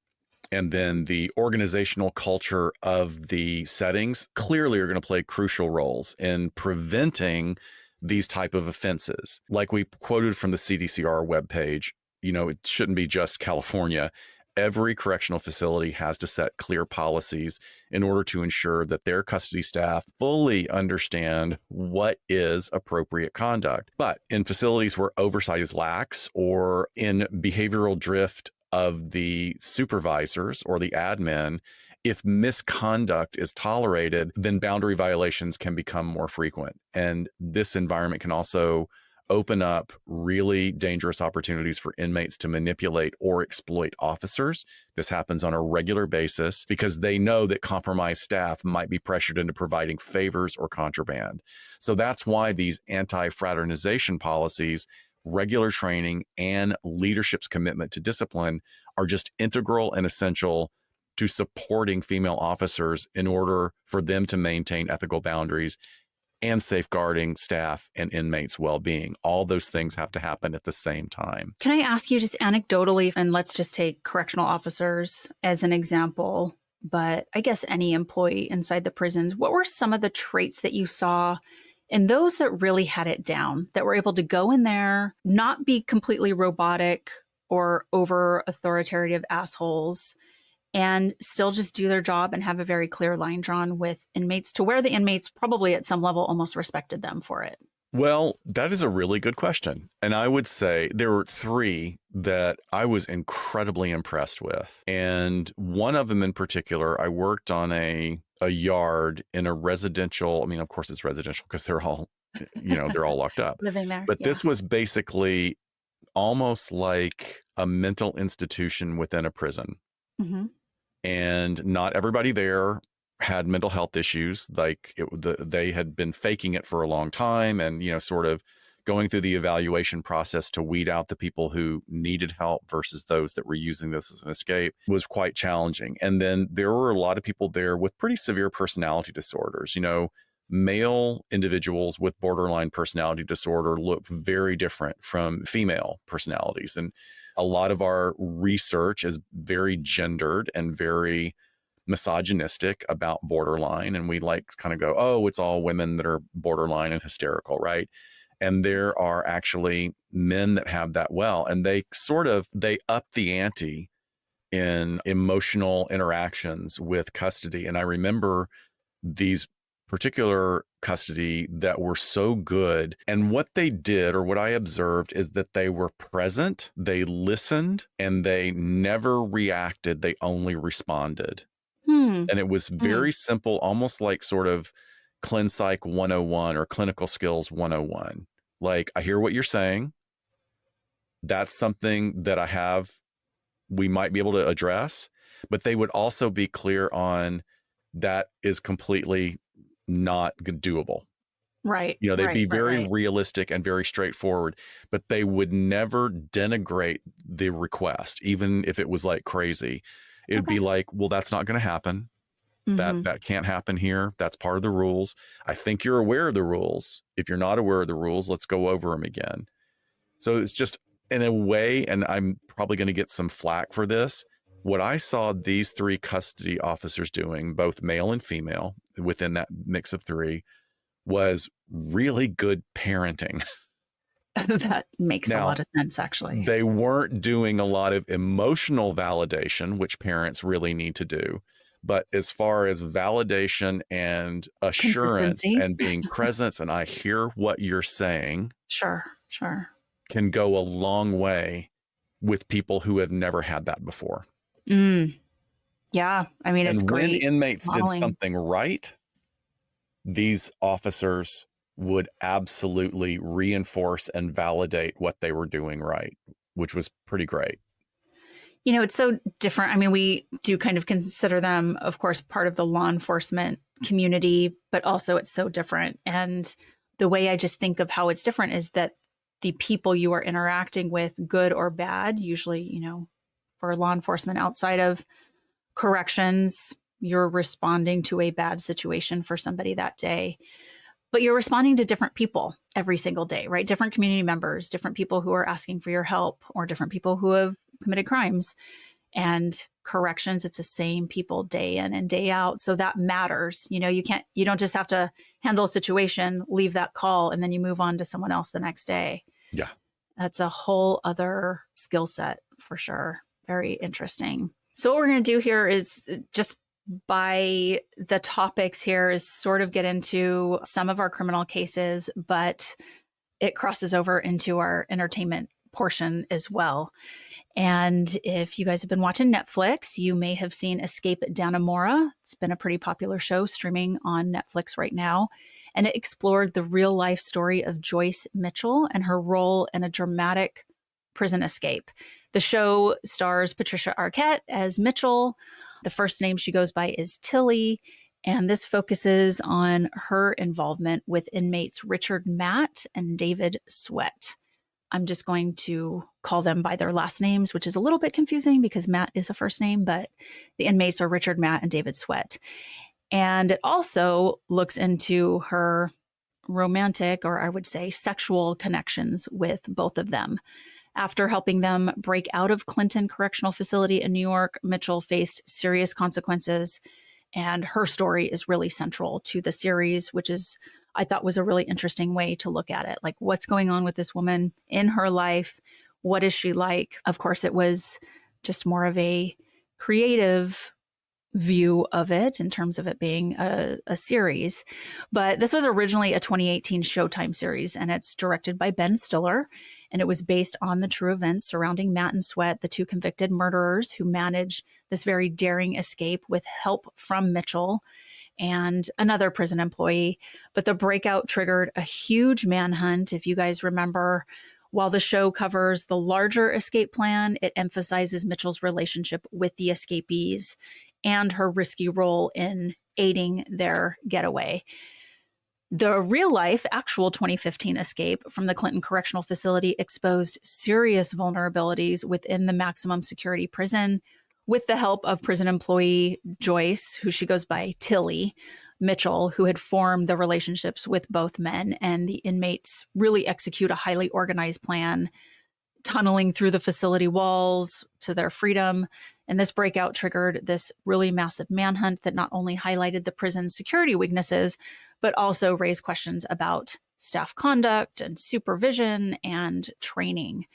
and then the organizational culture of the settings, clearly are going to play crucial roles in preventing these type of offenses. Like we quoted from the CDCR webpage, it shouldn't be just California. Every correctional facility has to set clear policies in order to ensure that their custody staff fully understand what is appropriate conduct. But in facilities where oversight is lax, or in behavioral drift of the supervisors or the admin, if misconduct is tolerated, then boundary violations can become more frequent. And this environment can also open up really dangerous opportunities for inmates to manipulate or exploit officers. This happens on a regular basis because they know that compromised staff might be pressured into providing favors or contraband. So that's why these anti-fraternization policies, regular training, and leadership's commitment to discipline are just integral and essential to supporting female officers in order for them to maintain ethical boundaries and safeguarding staff and inmates' well-being. All those things have to happen at the same time.
Can I ask you just anecdotally, and let's just take correctional officers as an example, but I guess any employee inside the prisons, what were some of the traits that you saw in those that really had it down, that were able to go in there, not be completely robotic or over authoritative assholes, and still just do their job and have a very clear line drawn with inmates, to where the inmates probably at some level almost respected them for it?
Well, that is a really good question. And I would say there were three that I was incredibly impressed with. And one of them in particular, I worked on a yard in a residential. I mean, of course, it's residential because they're all, they're all locked up.
Living there.
But
Yeah.
this was basically almost like a mental institution within a prison.
Mm-hmm.
And not everybody there had mental health issues. Like they had been faking it for a long time and, sort of going through the evaluation process to weed out the people who needed help versus those that were using this as an escape was quite challenging. And then there were a lot of people there with pretty severe personality disorders. Male individuals with borderline personality disorder look very different from female personalities. And a lot of our research is very gendered and very misogynistic about borderline. And we kind of go, oh, it's all women that are borderline and hysterical, right? And there are actually men that have that well. And they up the ante in emotional interactions with custody. And I remember these particular custody that were so good. And what they did, or what I observed, is that they were present, they listened, and they never reacted. They only responded. And it was very simple, almost like sort of ClinPsych 101 or clinical skills 101. Like, I hear what you're saying. That's something that we might be able to address, but they would also be clear on that is completely not doable.
Right.
They'd be very realistic and very straightforward, but they would never denigrate the request, even if it was like crazy. It'd be like, well, that's not going to happen.
Mm-hmm.
That can't happen here. That's part of the rules. I think you're aware of the rules. If you're not aware of the rules, let's go over them again. So it's just, in a way, and I'm probably going to get some flack for this, what I saw these three custody officers doing, both male and female, within that mix of three, was really good parenting.
That makes a lot of sense, actually.
They weren't doing a lot of emotional validation, which parents really need to do. But as far as validation and assurance and being present, and I hear what you're saying.
Sure.
Can go a long way with people who have never had that before.
Yeah. I mean, it's great.
And when inmates
modeling.
did something right, these officers would absolutely reinforce and validate what they were doing right, which was pretty great.
It's so different. I mean, we do kind of consider them, of course, part of the law enforcement community, but also it's so different. And the way I just think of how it's different is that the people you are interacting with, good or bad, usually, for law enforcement outside of corrections, you're responding to a bad situation for somebody that day. But you're responding to different people every single day, right? Different community members, different people who are asking for your help, or different people who have committed crimes. And corrections, it's the same people day in and day out. So that matters. You don't just have to handle a situation, leave that call, and then you move on to someone else the next day.
Yeah.
That's a whole other skill set for sure. Very interesting. So what we're going to do here is just by the topics here is sort of get into some of our criminal cases, but it crosses over into our entertainment portion as well. And if you guys have been watching Netflix, you may have seen Escape at Dannemora. It's been a pretty popular show streaming on Netflix right now. And it explored the real life story of Joyce Mitchell and her role in a dramatic prison escape. The show stars Patricia Arquette as Mitchell. The first name she goes by is Tilly. And this focuses on her involvement with inmates Richard Matt and David Sweat. I'm just going to call them by their last names, which is a little bit confusing because Matt is a first name, but the inmates are Richard Matt and David Sweat. And it also looks into her romantic, or I would say sexual connections with both of them. After helping them break out of Clinton Correctional Facility in New York, Mitchell faced serious consequences. And her story is really central to the series, which is, I thought, was a really interesting way to look at it. Like, what's going on with this woman in her life? What is she like? Of course, it was just more of a creative view of it in terms of it being a series. But this was originally a 2018 Showtime series, and it's directed by Ben Stiller. And it was based on the true events surrounding Matt and Sweat, the two convicted murderers who managed this very daring escape with help from Mitchell and another prison employee. But the breakout triggered a huge manhunt. If you guys remember, while the show covers the larger escape plan, it emphasizes Mitchell's relationship with the escapees and her risky role in aiding their getaway. The real life, actual 2015 escape from the Clinton Correctional Facility exposed serious vulnerabilities within the maximum security prison. With the help of prison employee Joyce, who she goes by Tilly Mitchell, who had formed the relationships with both men, and the inmates really execute a highly organized plan, tunneling through the facility walls to their freedom. And this breakout triggered this really massive manhunt that not only highlighted the prison's security weaknesses, but also raised questions about staff conduct and supervision and training.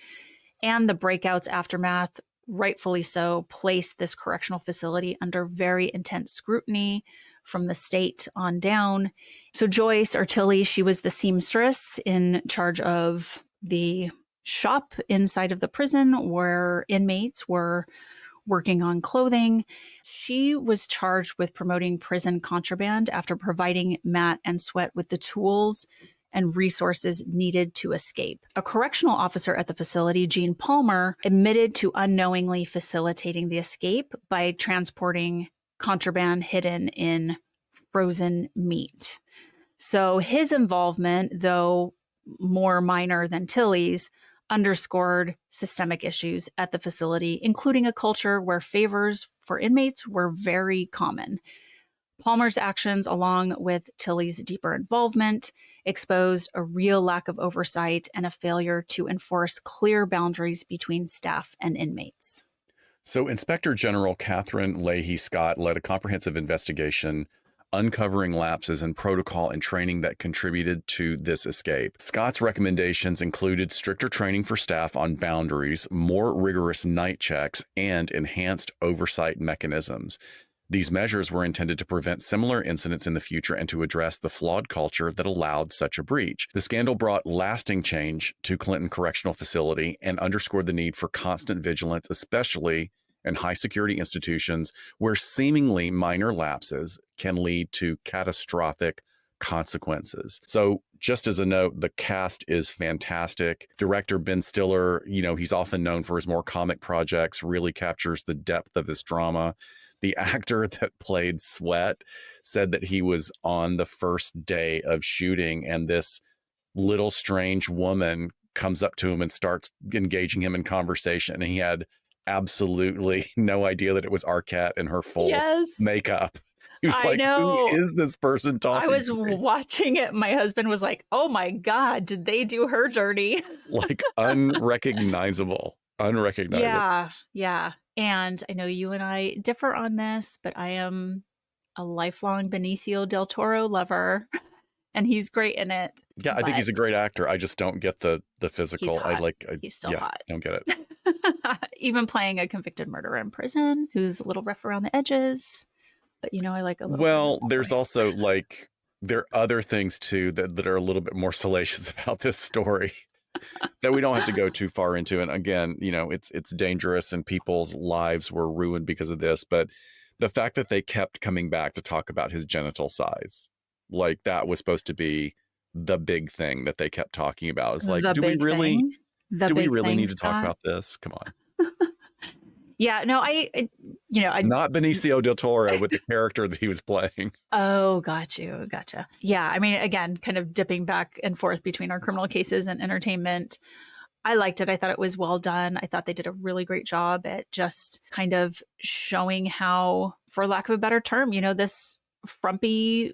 And the breakout's aftermath, rightfully so, placed this correctional facility under very intense scrutiny from the state on down. So Joyce, or Tilly, she was the seamstress in charge of the shop inside of the prison where inmates were working on clothing. She was charged with promoting prison contraband after providing Matt and Sweat with the tools and resources needed to escape. A correctional officer at the facility, Gene Palmer, admitted to unknowingly facilitating the escape by transporting contraband hidden in frozen meat. So his involvement, though more minor than Tilly's, underscored systemic issues at the facility, including a culture where favors for inmates were very common. Palmer's actions, along with Tilly's deeper involvement, exposed a real lack of oversight and a failure to enforce clear boundaries between staff and inmates.
So Inspector General Catherine Leahy Scott led a comprehensive investigation uncovering lapses in protocol and training that contributed to this escape. Scott's recommendations included stricter training for staff on boundaries, more rigorous night checks, and enhanced oversight mechanisms. These measures were intended to prevent similar incidents in the future and to address the flawed culture that allowed such a breach. The scandal brought lasting change to Clinton Correctional Facility and underscored the need for constant vigilance, especially in high-security institutions where seemingly minor lapses can lead to catastrophic consequences. So just as a note, the cast is fantastic. Director Ben Stiller, he's often known for his more comic projects, really captures the depth of this drama. The actor that played Sweat said that he was on the first day of shooting, and this little strange woman comes up to him and starts engaging him in conversation, and he had absolutely no idea that it was Arquette in her full makeup. He was like, who is this person talking
I was
to me?
watching it. My husband was like, oh my God, did they do her dirty?
Like unrecognizable.
Yeah. And I know you and I differ on this, but I am a lifelong Benicio del Toro lover, and he's great in it.
Yeah, I think he's a great actor. I just don't get the physical.
He's still hot.
Don't get it.
Even playing a convicted murderer in prison who's a little rough around the edges. But I like a little.
Well, there's also there are other things too that are a little bit more salacious about this story that we don't have to go too far into. And again, it's dangerous and people's lives were ruined because of this. But the fact that they kept coming back to talk about his genital size, like that was supposed to be the big thing that they kept talking about. It's like, do we really need to talk about this? Come on.
Yeah, no, I
not Benicio del Toro with the character that he was playing.
Oh, gotcha. Yeah, I mean, again, kind of dipping back and forth between our criminal cases and entertainment. I liked it. I thought it was well done. I thought they did a really great job at just kind of showing how, for lack of a better term, this frumpy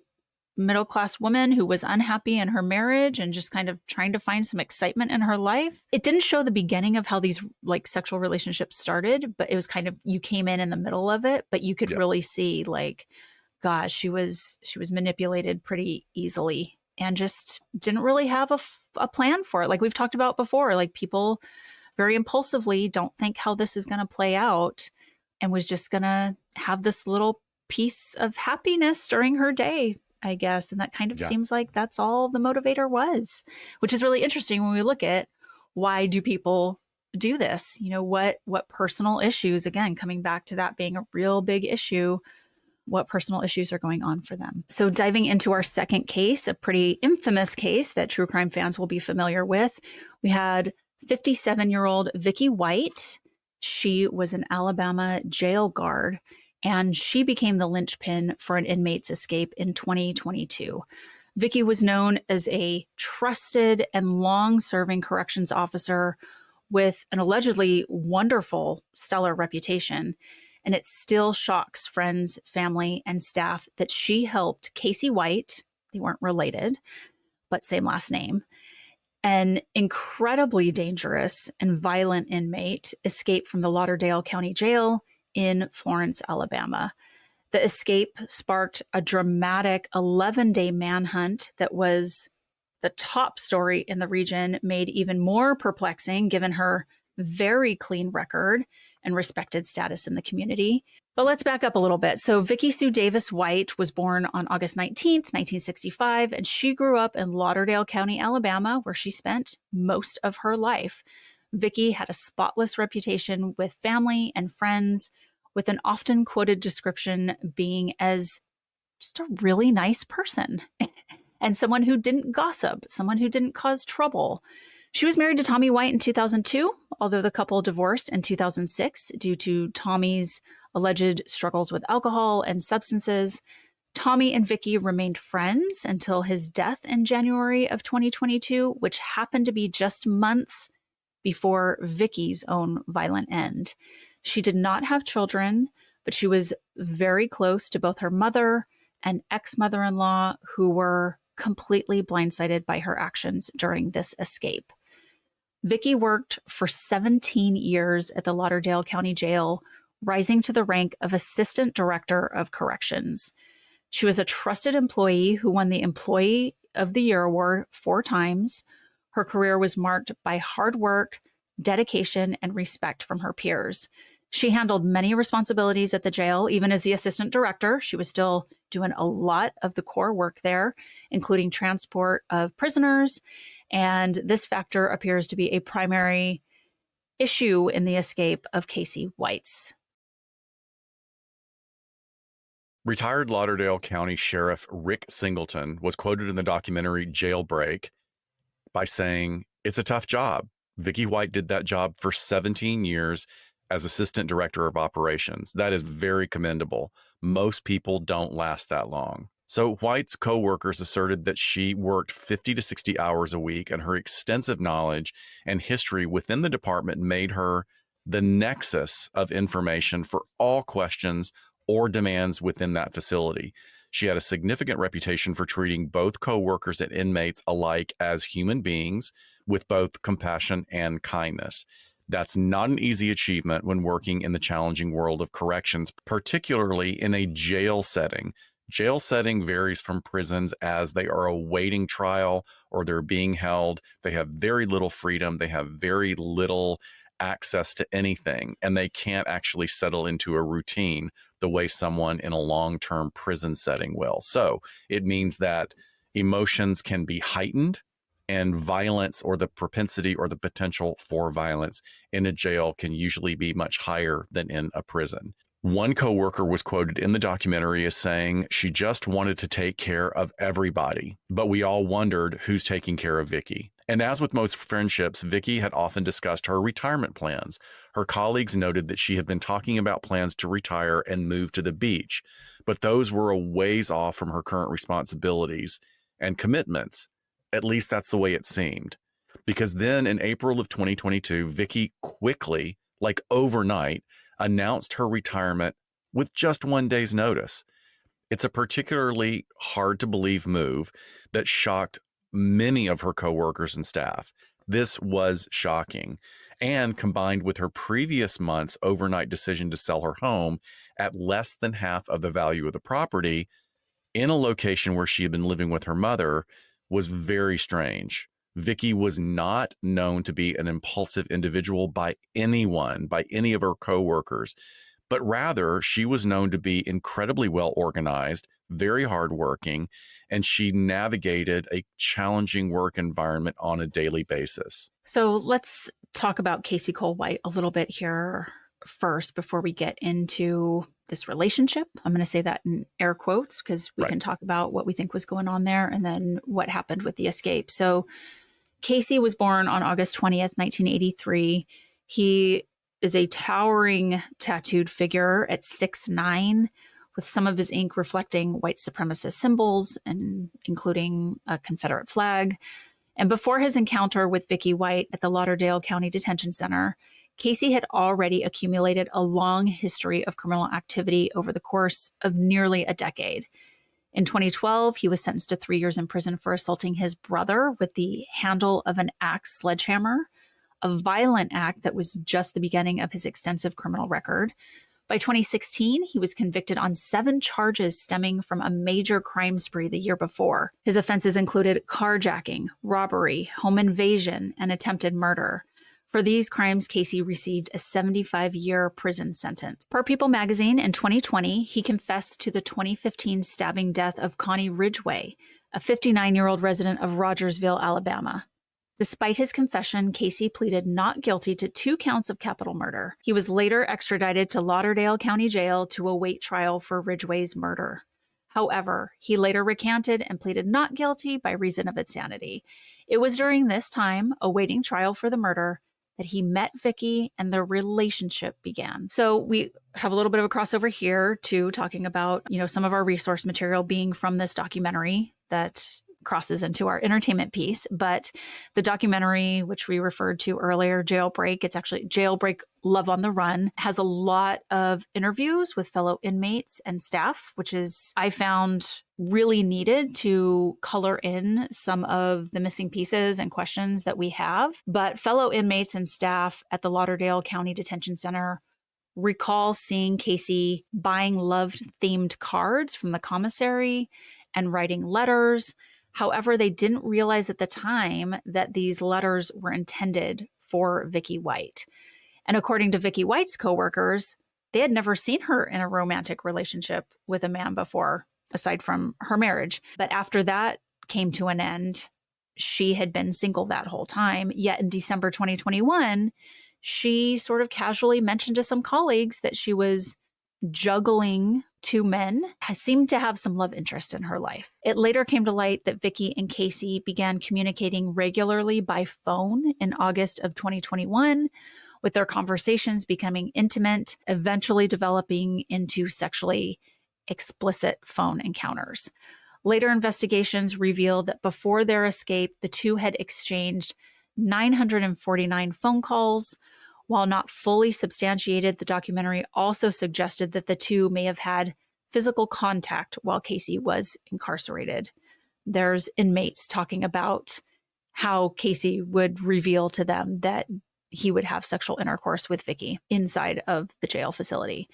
middle-class woman who was unhappy in her marriage and just kind of trying to find some excitement in her life. It didn't show the beginning of how these sexual relationships started, but it was kind of, you came in the middle of it, but you could really see gosh, she was manipulated pretty easily and just didn't really have a plan for it. Like we've talked about before, people very impulsively don't think how this is going to play out and was just going to have this little piece of happiness during her day, I guess. And that kind of seems like that's all the motivator was, which is really interesting when we look at why do people do this? What personal issues, again, coming back to that being a real big issue, what personal issues are going on for them. So diving into our second case, a pretty infamous case that true crime fans will be familiar with, we had 57-year-old Vicky White. She was an Alabama jail guard, and she became the linchpin for an inmate's escape in 2022. Vicky was known as a trusted and long-serving corrections officer with an allegedly wonderful, stellar reputation. And it still shocks friends, family, and staff that she helped Casey White, they weren't related, but same last name, an incredibly dangerous and violent inmate, escape from the Lauderdale County Jail in Florence, Alabama. The escape sparked a dramatic 11-day manhunt that was the top story in the region, made even more perplexing given her very clean record and respected status in the community. But let's back up a little bit. So Vicky Sue Davis White was born on August 19th, 1965, and she grew up in Lauderdale County, Alabama, where she spent most of her life. Vicky had a spotless reputation with family and friends, with an often quoted description being as just a really nice person and someone who didn't gossip, someone who didn't cause trouble. She was married to Tommy White in 2002, although the couple divorced in 2006 due to Tommy's alleged struggles with alcohol and substances. Tommy and Vicky remained friends until his death in January of 2022, which happened to be just months before Vicky's own violent end. She did not have children, but she was very close to both her mother and ex-mother-in-law, who were completely blindsided by her actions during this escape. Vicky worked for 17 years at the Lauderdale County Jail, rising to the rank of Assistant Director of Corrections. She was a trusted employee who won the Employee of the Year award 4 times. Her career was marked by hard work, dedication, and respect from her peers. She handled many responsibilities at the jail. Even as the assistant director, she was still doing a lot of the core work there, including transport of prisoners. And this factor appears to be a primary issue in the escape of Casey White's.
Retired Lauderdale County Sheriff Rick Singleton was quoted in the documentary Jailbreak by saying, "It's a tough job. Vicky White did that job for 17 years as Assistant Director of Operations. That is very commendable. Most people don't last that long." So White's co-workers asserted that she worked 50 to 60 hours a week, and her extensive knowledge and history within the department made her the nexus of information for all questions or demands within that facility. She had a significant reputation for treating both co-workers and inmates alike as human beings with both compassion and kindness. That's not an easy achievement when working in the challenging world of corrections, particularly in a jail setting. Jail setting varies from prisons as they are awaiting trial or they're being held. They have very little freedom. They have very little access to anything, and they can't actually settle into a routine the way someone in a long-term prison setting will. So it means that emotions can be heightened, and violence, or the propensity or the potential for violence in a jail, can usually be much higher than in a prison. One coworker was quoted in the documentary as saying, "She just wanted to take care of everybody, but we all wondered who's taking care of Vicky." And as with most friendships, Vicky had often discussed her retirement plans. Her colleagues noted that she had been talking about plans to retire and move to the beach, but those were a ways off from her current responsibilities and commitments. At least that's the way it seemed. Because then in April of 2022, Vicky quickly, like overnight, announced her retirement with just 1 day's notice. It's a particularly hard to believe move that shocked many of her coworkers and staff. This was shocking. And combined with her previous month's overnight decision to sell her home at less than half of the value of the property in a location where she had been living with her mother, was very strange. Vicky was not known to be an impulsive individual by anyone, by any of her coworkers, but rather she was known to be incredibly well organized, very hardworking, and she navigated a challenging work environment on a daily basis.
So let's talk about Casey Cole White a little bit here first before we get into this relationship. I'm going to say that in air quotes because we can talk about what we think was going on there and then what happened with the escape. So Casey was born on August 20th, 1983. He is a towering tattooed figure at 6'9", with some of his ink reflecting white supremacist symbols, and including a Confederate flag. And before his encounter with Vicky White at the Lauderdale County Detention Center, Casey had already accumulated a long history of criminal activity over the course of nearly a decade. In 2012, he was sentenced to 3 years in prison for assaulting his brother with the handle of an axe sledgehammer, a violent act that was just the beginning of his extensive criminal record. By 2016, he was convicted on 7 charges stemming from a major crime spree the year before. His offenses included carjacking, robbery, home invasion, and attempted murder. For these crimes, Casey received a 75-year prison sentence. Per People magazine, in 2020, he confessed to the 2015 stabbing death of Connie Ridgway, a 59-year-old resident of Rogersville, Alabama. Despite his confession, Casey pleaded not guilty to 2 counts of capital murder. He was later extradited to Lauderdale County Jail to await trial for Ridgway's murder. However, he later recanted and pleaded not guilty by reason of insanity. It was during this time, awaiting trial for the murder, that he met Vicky and their relationship began. So we have a little bit of a crossover here to talking about, some of our resource material being from this documentary that crosses into our entertainment piece. But the documentary, which we referred to earlier, Jailbreak, it's actually Jailbreak Love on the Run, has a lot of interviews with fellow inmates and staff, which is, I found, really needed to color in some of the missing pieces and questions that we have. But fellow inmates and staff at the Lauderdale County Detention Center recall seeing Casey buying love-themed cards from the commissary and writing letters. However, they didn't realize at the time that these letters were intended for Vicky White. And according to Vicky White's coworkers, they had never seen her in a romantic relationship with a man before, aside from her marriage. But after that came to an end, she had been single that whole time. Yet in December 2021, she sort of casually mentioned to some colleagues that she was juggling 2 men, seemed to have some love interest in her life. It later came to light that Vicky and Casey began communicating regularly by phone in August of 2021, with their conversations becoming intimate, eventually developing into sexually explicit phone encounters. Later investigations revealed that before their escape, the two had exchanged 949 phone calls. While not fully substantiated, the documentary also suggested that the two may have had physical contact while Casey was incarcerated. There's inmates talking about how Casey would reveal to them that he would have sexual intercourse with Vicky inside of the jail facility.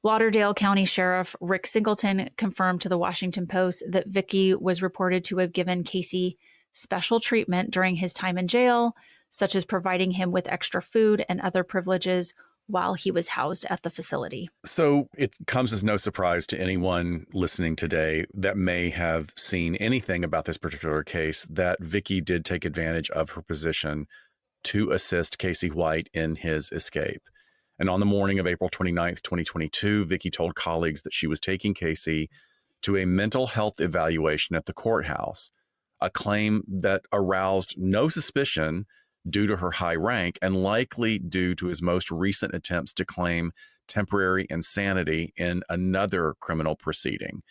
Lauderdale County Sheriff Rick Singleton confirmed to the Washington Post that Vicky was reported to have given Casey special treatment during his time in jail, such as providing him with extra food and other privileges while he was housed at the facility.
So it comes as no surprise to anyone listening today that may have seen anything about this particular case that Vicky did take advantage of her position to assist Casey White in his escape. And on the morning of April 29th, 2022, Vicky told colleagues that she was taking Casey to a mental health evaluation at the courthouse, a claim that aroused no suspicion due to her high rank and likely due to his most recent attempts to claim temporary insanity in another criminal proceeding.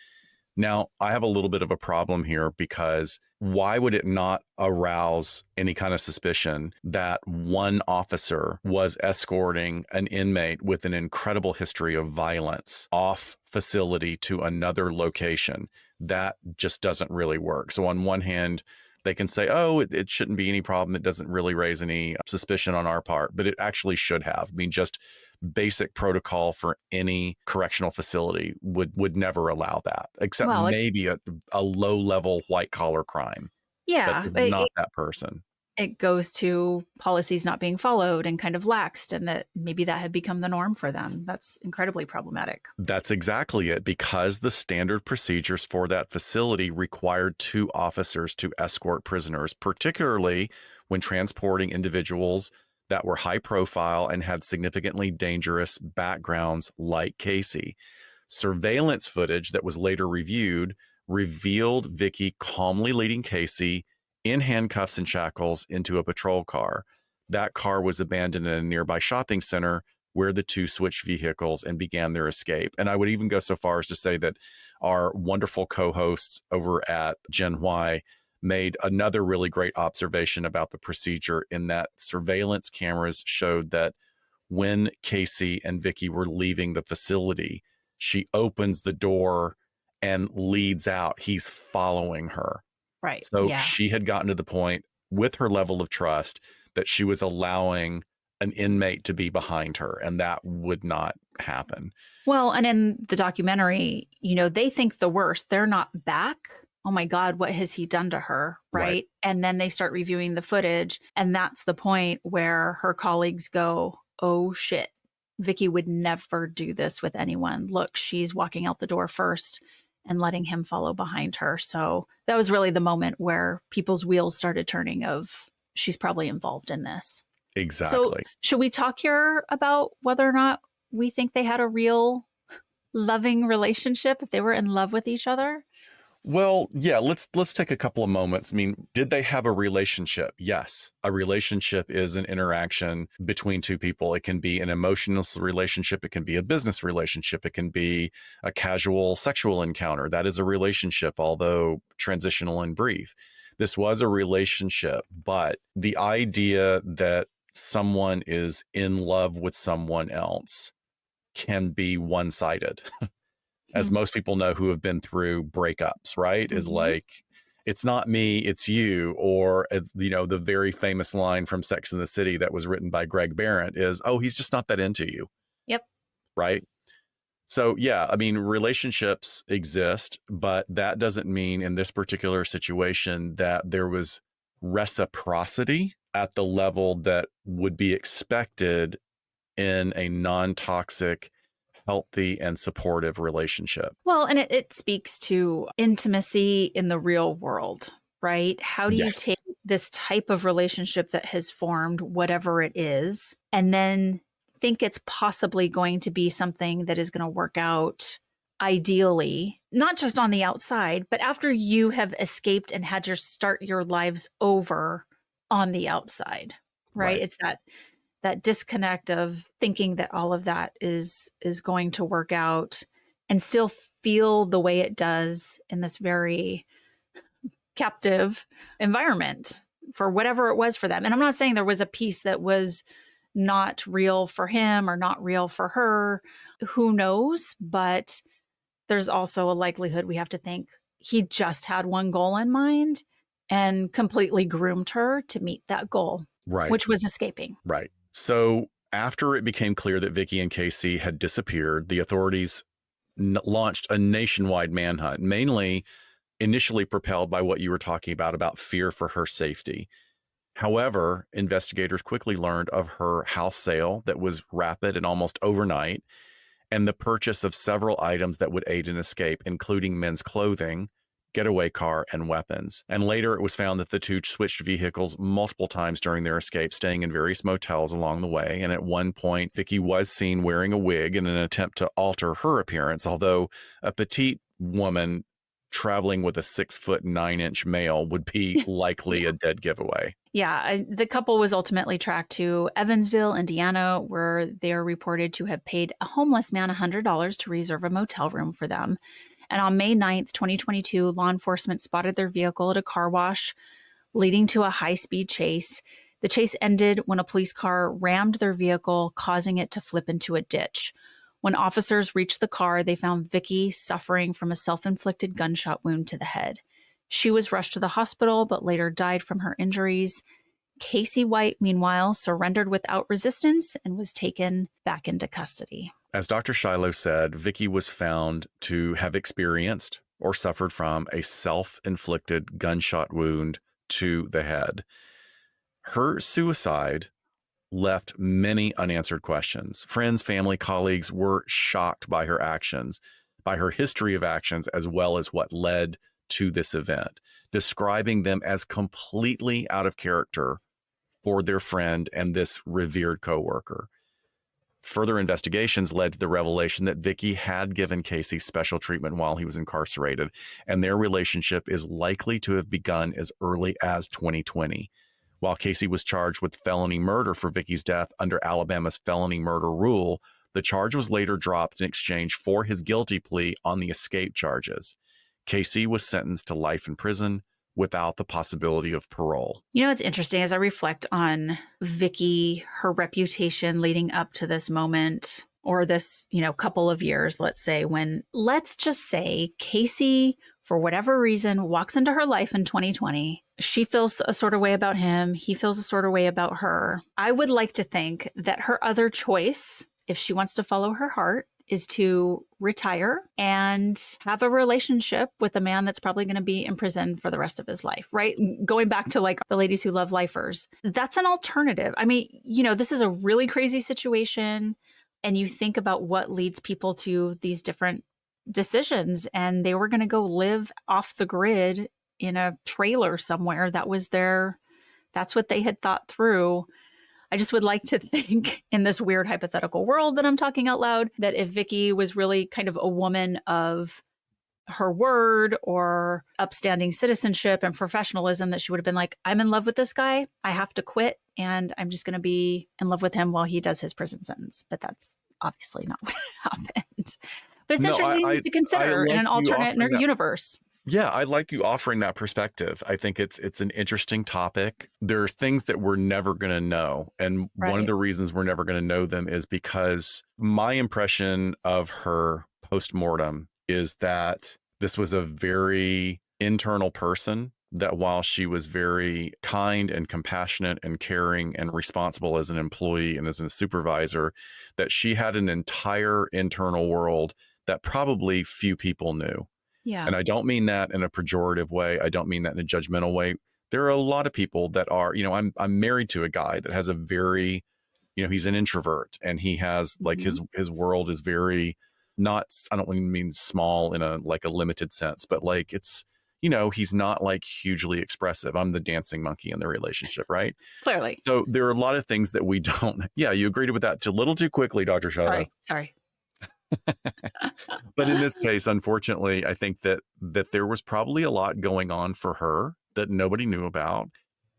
Now, I have a little bit of a problem here because why would it not arouse any kind of suspicion that one officer was escorting an inmate with an incredible history of violence off facility to another location? That just doesn't really work. So on one hand, they can say, oh, it shouldn't be any problem. It doesn't really raise any suspicion on our part, but it actually should have. I mean, just basic protocol for any correctional facility would never allow that, except maybe a low-level white-collar crime.
Yeah.
That is not that person.
it goes to policies not being followed and kind of laxed, and that maybe that had become the norm for them. That's incredibly problematic.
That's exactly it. Because the standard procedures for that facility required 2 officers to escort prisoners, particularly when transporting individuals that were high profile and had significantly dangerous backgrounds like Casey. Surveillance footage that was later reviewed revealed Vicky calmly leading Casey in handcuffs and shackles into a patrol car. That car was abandoned in a nearby shopping center where the 2 switched vehicles and began their escape. And I would even go so far as to say that our wonderful co-hosts over at Gen Y made another really great observation about the procedure, in that surveillance cameras showed that when Casey and Vicky were leaving the facility, she opens the door and leads out. He's following her.
Right.
So
Yeah.
she had gotten to the point with her level of trust that she was allowing an inmate to be behind her, and that would not happen.
Well, and in the documentary, they think the worst. They're not back. Oh my God, what has he done to her? Right. And then they start reviewing the footage. And that's the point where her colleagues go, oh shit, Vicky would never do this with anyone. Look, she's walking out the door first and letting him follow behind her. So that was really the moment where people's wheels started turning of, she's probably involved in this.
Exactly.
So should we talk here about whether or not we think they had a real loving relationship, if they were in love with each other?
Well, yeah, let's take a couple of moments. I mean, did they have a relationship? Yes. A relationship is an interaction between 2 people. It can be an emotional relationship. It can be a business relationship. It can be a casual sexual encounter. That is a relationship, although transitional and brief. This was a relationship, but the idea that someone is in love with someone else can be one-sided. As most people know who have been through breakups, right? Is like, it's not me, it's you. Or, as the very famous line from Sex and the City that was written by Greg Behrendt is, oh, he's just not that into you.
Yep.
Right. So, yeah, I mean, relationships exist, but that doesn't mean in this particular situation that there was reciprocity at the level that would be expected in a non-toxic, healthy and supportive relationship.
Well, and it speaks to intimacy in the real world, right? How do you take this type of relationship that has formed, whatever it is, and then think it's possibly going to be something that is going to work out ideally, not just on the outside, but after you have escaped and had to start your lives over on the outside, right? It's that disconnect of thinking that all of that is going to work out and still feel the way it does in this very captive environment for whatever it was for them. And I'm not saying there was a piece that was not real for him or not real for her. Who knows? But there's also a likelihood we have to think he just had one goal in mind and completely groomed her to meet that goal, which was escaping.
Right. So after it became clear that Vicky and Casey had disappeared, the authorities launched a nationwide manhunt, mainly initially propelled by what you were talking about fear for her safety. However, investigators quickly learned of her house sale that was rapid and almost overnight, and the purchase of several items that would aid in escape, including men's clothing, getaway car, and weapons. And later it was found that the 2 switched vehicles multiple times during their escape, staying in various motels along the way. And at one point, Vicky was seen wearing a wig in an attempt to alter her appearance, although a petite woman traveling with a 6'9" male would be likely a dead giveaway.
Yeah, the couple was ultimately tracked to Evansville, Indiana, where they're reported to have paid a homeless man $100 to reserve a motel room for them. And on May 9th, 2022, law enforcement spotted their vehicle at a car wash, leading to a high-speed chase. The chase ended when a police car rammed their vehicle, causing it to flip into a ditch. When officers reached the car, they found Vicky suffering from a self-inflicted gunshot wound to the head. She was rushed to the hospital, but later died from her injuries. Casey White, meanwhile, surrendered without resistance and was taken back into custody.
As Dr. Shiloh said, Vicky was found to have experienced or suffered from a self-inflicted gunshot wound to the head. Her suicide left many unanswered questions. Friends, family, colleagues were shocked by her actions, by her history of actions, as well as what led to this event, describing them as completely out of character for their friend and this revered coworker. Further investigations led to the revelation that Vicky had given Casey special treatment while he was incarcerated, and their relationship is likely to have begun as early as 2020. While Casey was charged with felony murder for Vicky's death under Alabama's felony murder rule, the charge was later dropped in exchange for his guilty plea on the escape charges. Casey was sentenced to life in prison without the possibility of parole.
You know, what's interesting as I reflect on Vicky, her reputation leading up to this moment, or this, couple of years, let's say, when, let's just say, Casey, for whatever reason, walks into her life in 2020. She feels a sort of way about him. He feels a sort of way about her. I would like to think that her other choice, if she wants to follow her heart, is to retire and have a relationship with a man that's probably going to be in prison for the rest of his life, right? Going back to like the ladies who love lifers, that's an alternative. I mean, this is a really crazy situation. And you think about what leads people to these different decisions. And they were going to go live off the grid in a trailer somewhere. That's what they had thought through. I just would like to think in this weird hypothetical world that I'm talking out loud, that if Vicky was really kind of a woman of her word or upstanding citizenship and professionalism, that she would have been like, I'm in love with this guy. I have to quit. And I'm just going to be in love with him while he does his prison sentence. But that's obviously not what happened. But it's interesting to consider in an alternate universe.
Yeah, I like you offering that perspective. I think it's an interesting topic. There's things that we're never going to know. And one of the reasons we're never going to know them is because my impression of her postmortem is that this was a very internal person, that while she was very kind and compassionate and caring and responsible as an employee and as a supervisor, that she had an entire internal world that probably few people knew.
Yeah.
And I don't mean that in a pejorative way. I don't mean that in a judgmental way. There are a lot of people that are, I'm married to a guy that has a very, he's an introvert, and he has like his world is very not, I don't mean small in a limited sense, but like it's, he's not like hugely expressive. I'm the dancing monkey in the relationship, right?
Clearly.
So there are a lot of things that we don't. Yeah, you agreed with that a little too quickly, Dr. Shadow.
Sorry.
But in this case, unfortunately, I think that there was probably a lot going on for her that nobody knew about.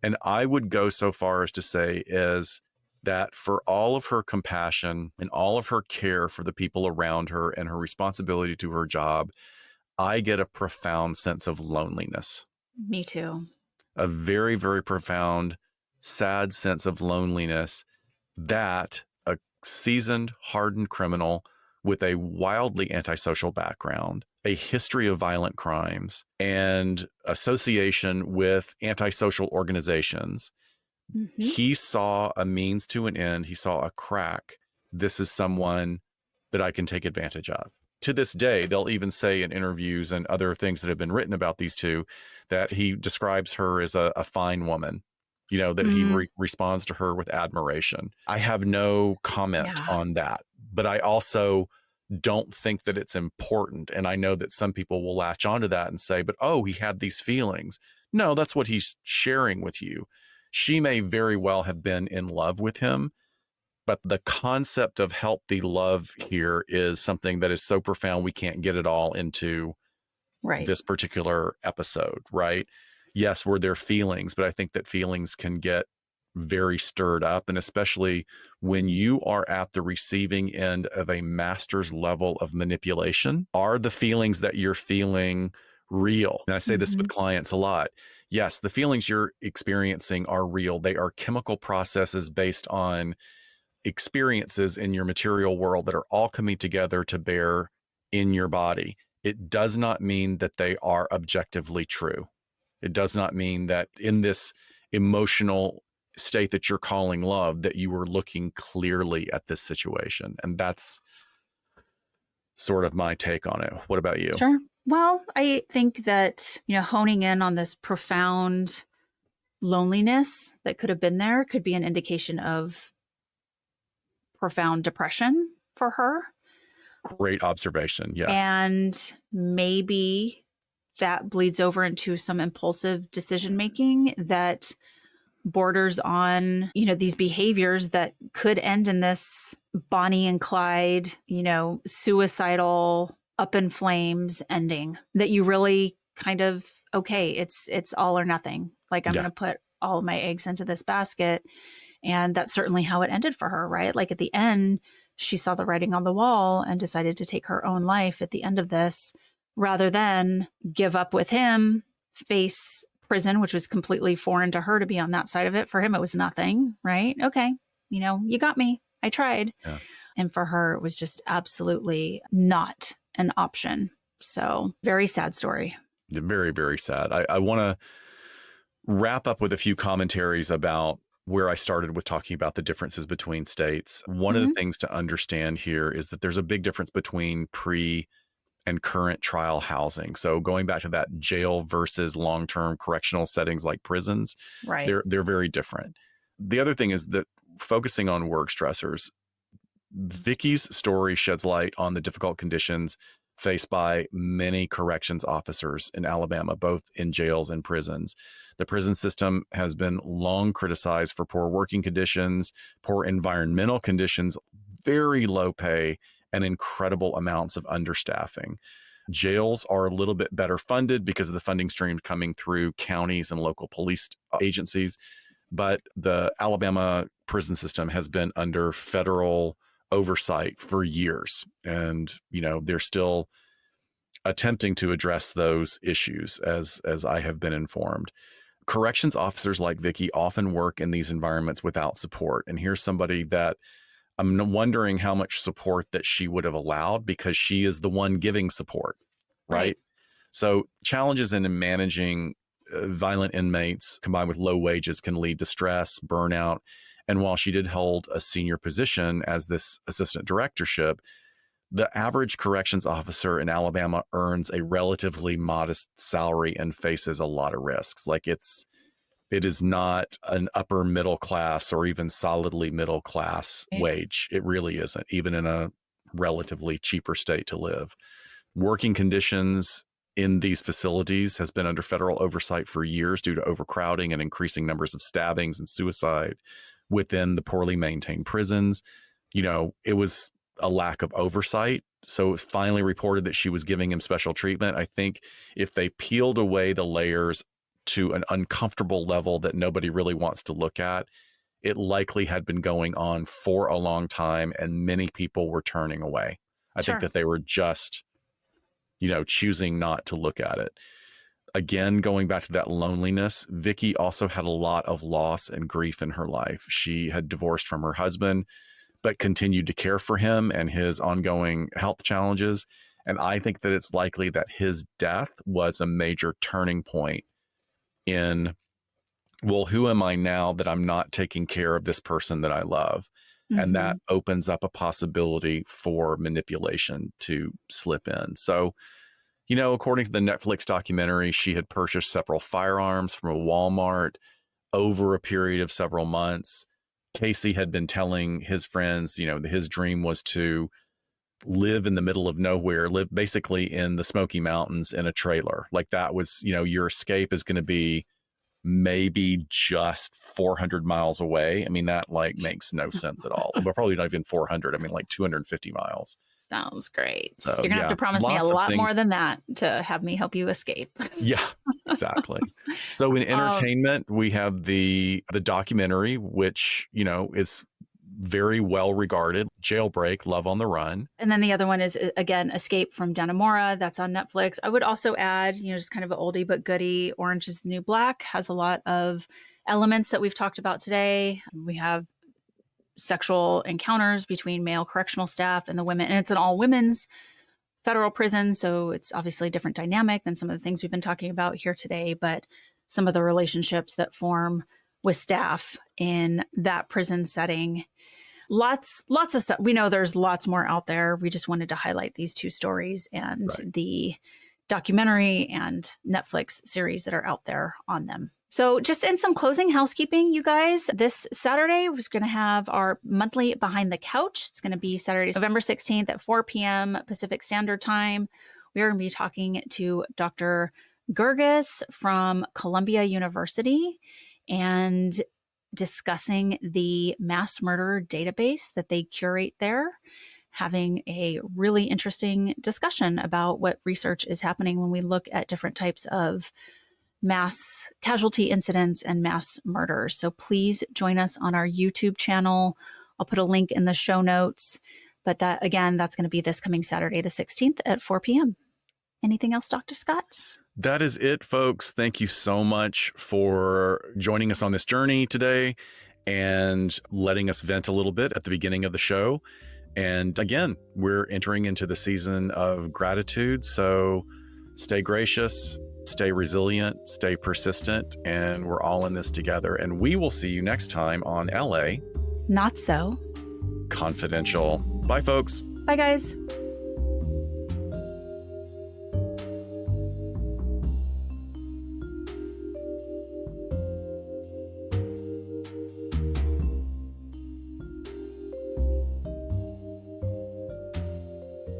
And I would go so far as to say is that for all of her compassion and all of her care for the people around her and her responsibility to her job, I get a profound sense of loneliness.
Me too.
A very, very profound, sad sense of loneliness that a seasoned, hardened criminal with a wildly antisocial background, a history of violent crimes, and association with antisocial organizations. He saw a means to an end. He saw a crack. This is someone that I can take advantage of. To this day, they'll even say in interviews and other things that have been written about these two that he describes her as a fine woman, that he responds to her with admiration. I have no comment on that, but I also don't think that it's important. And I know that some people will latch onto that and say, but he had these feelings. No, that's what he's sharing with you. She may very well have been in love with him, but the concept of healthy love here is something that is so profound we can't get it all into this particular episode, right? Yes, were there feelings, but I think that feelings can get very stirred up. And especially when you are at the receiving end of a master's level of manipulation, are the feelings that you're feeling real? And I say this with clients a lot. Yes, the feelings you're experiencing are real. They are chemical processes based on experiences in your material world that are all coming together to bear in your body. It does not mean that they are objectively true. It does not mean that in this emotional state that you're calling love, that you were looking clearly at this situation. And that's sort of my take on it. What about you?
Sure. Well, I think that, honing in on this profound loneliness that could have been there, could be an indication of profound depression for her.
Great observation. Yes.
And maybe that bleeds over into some impulsive decision making that borders on, these behaviors that could end in this Bonnie and Clyde, suicidal, up in flames ending that you really kind of, okay, it's all or nothing. Like, I'm going to put all of my eggs into this basket. And that's certainly how it ended for her, right? Like, at the end, she saw the writing on the wall and decided to take her own life at the end of this, rather than give up with him, face prison, which was completely foreign to her to be on that side of it. For him, it was nothing, right? Okay, you got me. I tried.
Yeah.
And for her, it was just absolutely not an option. So very sad story.
Very, very sad. I want to wrap up with a few commentaries about where I started with talking about the differences between states. One of the things to understand here is that there's a big difference between pre and current trial housing. So going back to that jail versus long-term correctional settings like prisons,
right?
They're very different. The other thing is that focusing on work stressors, Vicky's story sheds light on the difficult conditions faced by many corrections officers in Alabama, both in jails and prisons. The prison system has been long criticized for poor working conditions, poor environmental conditions, very low pay, and incredible amounts of understaffing. Jails are a little bit better funded because of the funding stream coming through counties and local police agencies. But the Alabama prison system has been under federal oversight for years. And, they're still attempting to address those issues as I have been informed. Corrections officers like Vicky often work in these environments without support. And here's somebody that I'm wondering how much support that she would have allowed, because she is the one giving support, right? So challenges in managing violent inmates combined with low wages can lead to stress, burnout. And while she did hold a senior position as this assistant directorship, the average corrections officer in Alabama earns a relatively modest salary and faces a lot of risks. Like, it is not an upper middle class or even solidly middle class wage. It really isn't, even in a relatively cheaper state to live. Working conditions in these facilities has been under federal oversight for years due to overcrowding and increasing numbers of stabbings and suicide within the poorly maintained prisons. It was a lack of oversight. So it was finally reported that she was giving him special treatment. I think if they peeled away the layers to an uncomfortable level that nobody really wants to look at, it likely had been going on for a long time and many people were turning away. I think that they were just, choosing not to look at it. Again, going back to that loneliness, Vicky also had a lot of loss and grief in her life. She had divorced from her husband, but continued to care for him and his ongoing health challenges. And I think that it's likely that his death was a major turning point in, well, who am I now that I'm not taking care of this person that I love? Mm-hmm. And that opens up a possibility for manipulation to slip in. So, according to the Netflix documentary, she had purchased several firearms from a Walmart over a period of several months. Casey had been telling his friends, his dream was to live in the middle of nowhere, live basically in the Smoky Mountains in a trailer. Like, that was, your escape is going to be maybe just 400 miles away. I mean, that makes no sense at all. But probably not even 400. I mean, 250 miles.
Sounds great.
So,
you're going to have to promise me a lot more than that to have me help you escape.
Yeah, exactly. So in entertainment, we have the documentary, which, is very well regarded, Jailbreak, Love on the Run.
And then the other one is, again, Escape from Dannemora. That's on Netflix. I would also add, just kind of an oldie but goodie, Orange is the New Black has a lot of elements that we've talked about today. We have sexual encounters between male correctional staff and the women, and it's an all women's federal prison. So it's obviously a different dynamic than some of the things we've been talking about here today, but some of the relationships that form with staff in that prison setting. Lots of stuff. We know there's lots more out there. We just wanted to highlight these two stories and the documentary and Netflix series that are out there on them. So just in some closing housekeeping, you guys, this Saturday, we're going to have our monthly Behind the Couch. It's going to be Saturday, November 16th at 4 p.m. Pacific Standard Time. We are going to be talking to Dr. Gerges from Columbia University and discussing the mass murder database that they curate there, having a really interesting discussion about what research is happening when we look at different types of mass casualty incidents and mass murders. So please join us on our YouTube channel. I'll put a link in the show notes. But that, again, that's going to be this coming Saturday, the 16th at 4 p.m. Anything else, Dr. Scott?
That is it, folks. Thank you so much for joining us on this journey today and letting us vent a little bit at the beginning of the show. And again, we're entering into the season of gratitude. So stay gracious, stay resilient, stay persistent, and we're all in this together. And we will see you next time on LA
Not So
Confidential. Bye, folks.
Bye, guys.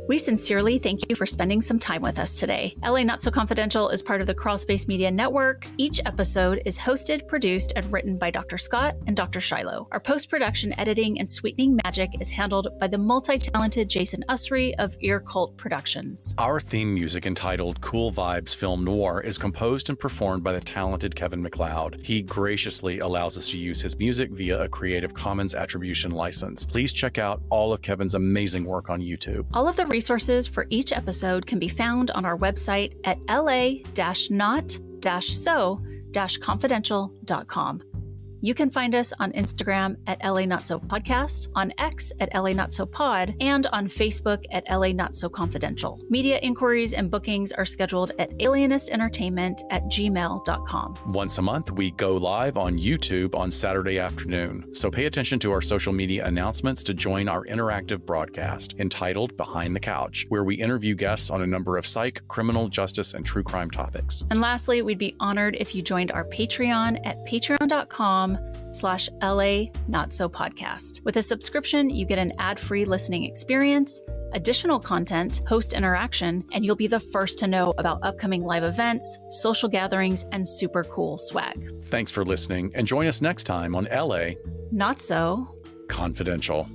We sincerely thank you for spending some time with us today. LA Not So Confidential is part of the Crawlspace Media Network. Each episode is hosted, produced, and written by Dr. Scott and Dr. Shiloh. Our post-production editing and sweetening magic is handled by the multi-talented Jason Usry of Ear Cult Productions.
Our theme music, entitled Cool Vibes Film Noir, is composed and performed by the talented Kevin MacLeod. He graciously allows us to use his music via a Creative Commons Attribution license. Please check out all of Kevin's amazing work on YouTube.
All of the resources for each episode can be found on our website at la-not-so-confidential.com. You can find us on Instagram at LA Not So Podcast, on X at LA Not So Pod, and on Facebook at LA Not So Confidential. Media inquiries and bookings are scheduled at alienistentertainment@gmail.com.
Once a month, we go live on YouTube on Saturday afternoon. So pay attention to our social media announcements to join our interactive broadcast entitled Behind the Couch, where we interview guests on a number of psych, criminal justice, and true crime topics.
And lastly, we'd be honored if you joined our Patreon at patreon.com/LA Not So Podcast. With a subscription, you get an ad-free listening experience, additional content, host interaction, and you'll be the first to know about upcoming live events, social gatherings, and super cool swag.
Thanks for listening, and join us next time on LA
Not So
Confidential.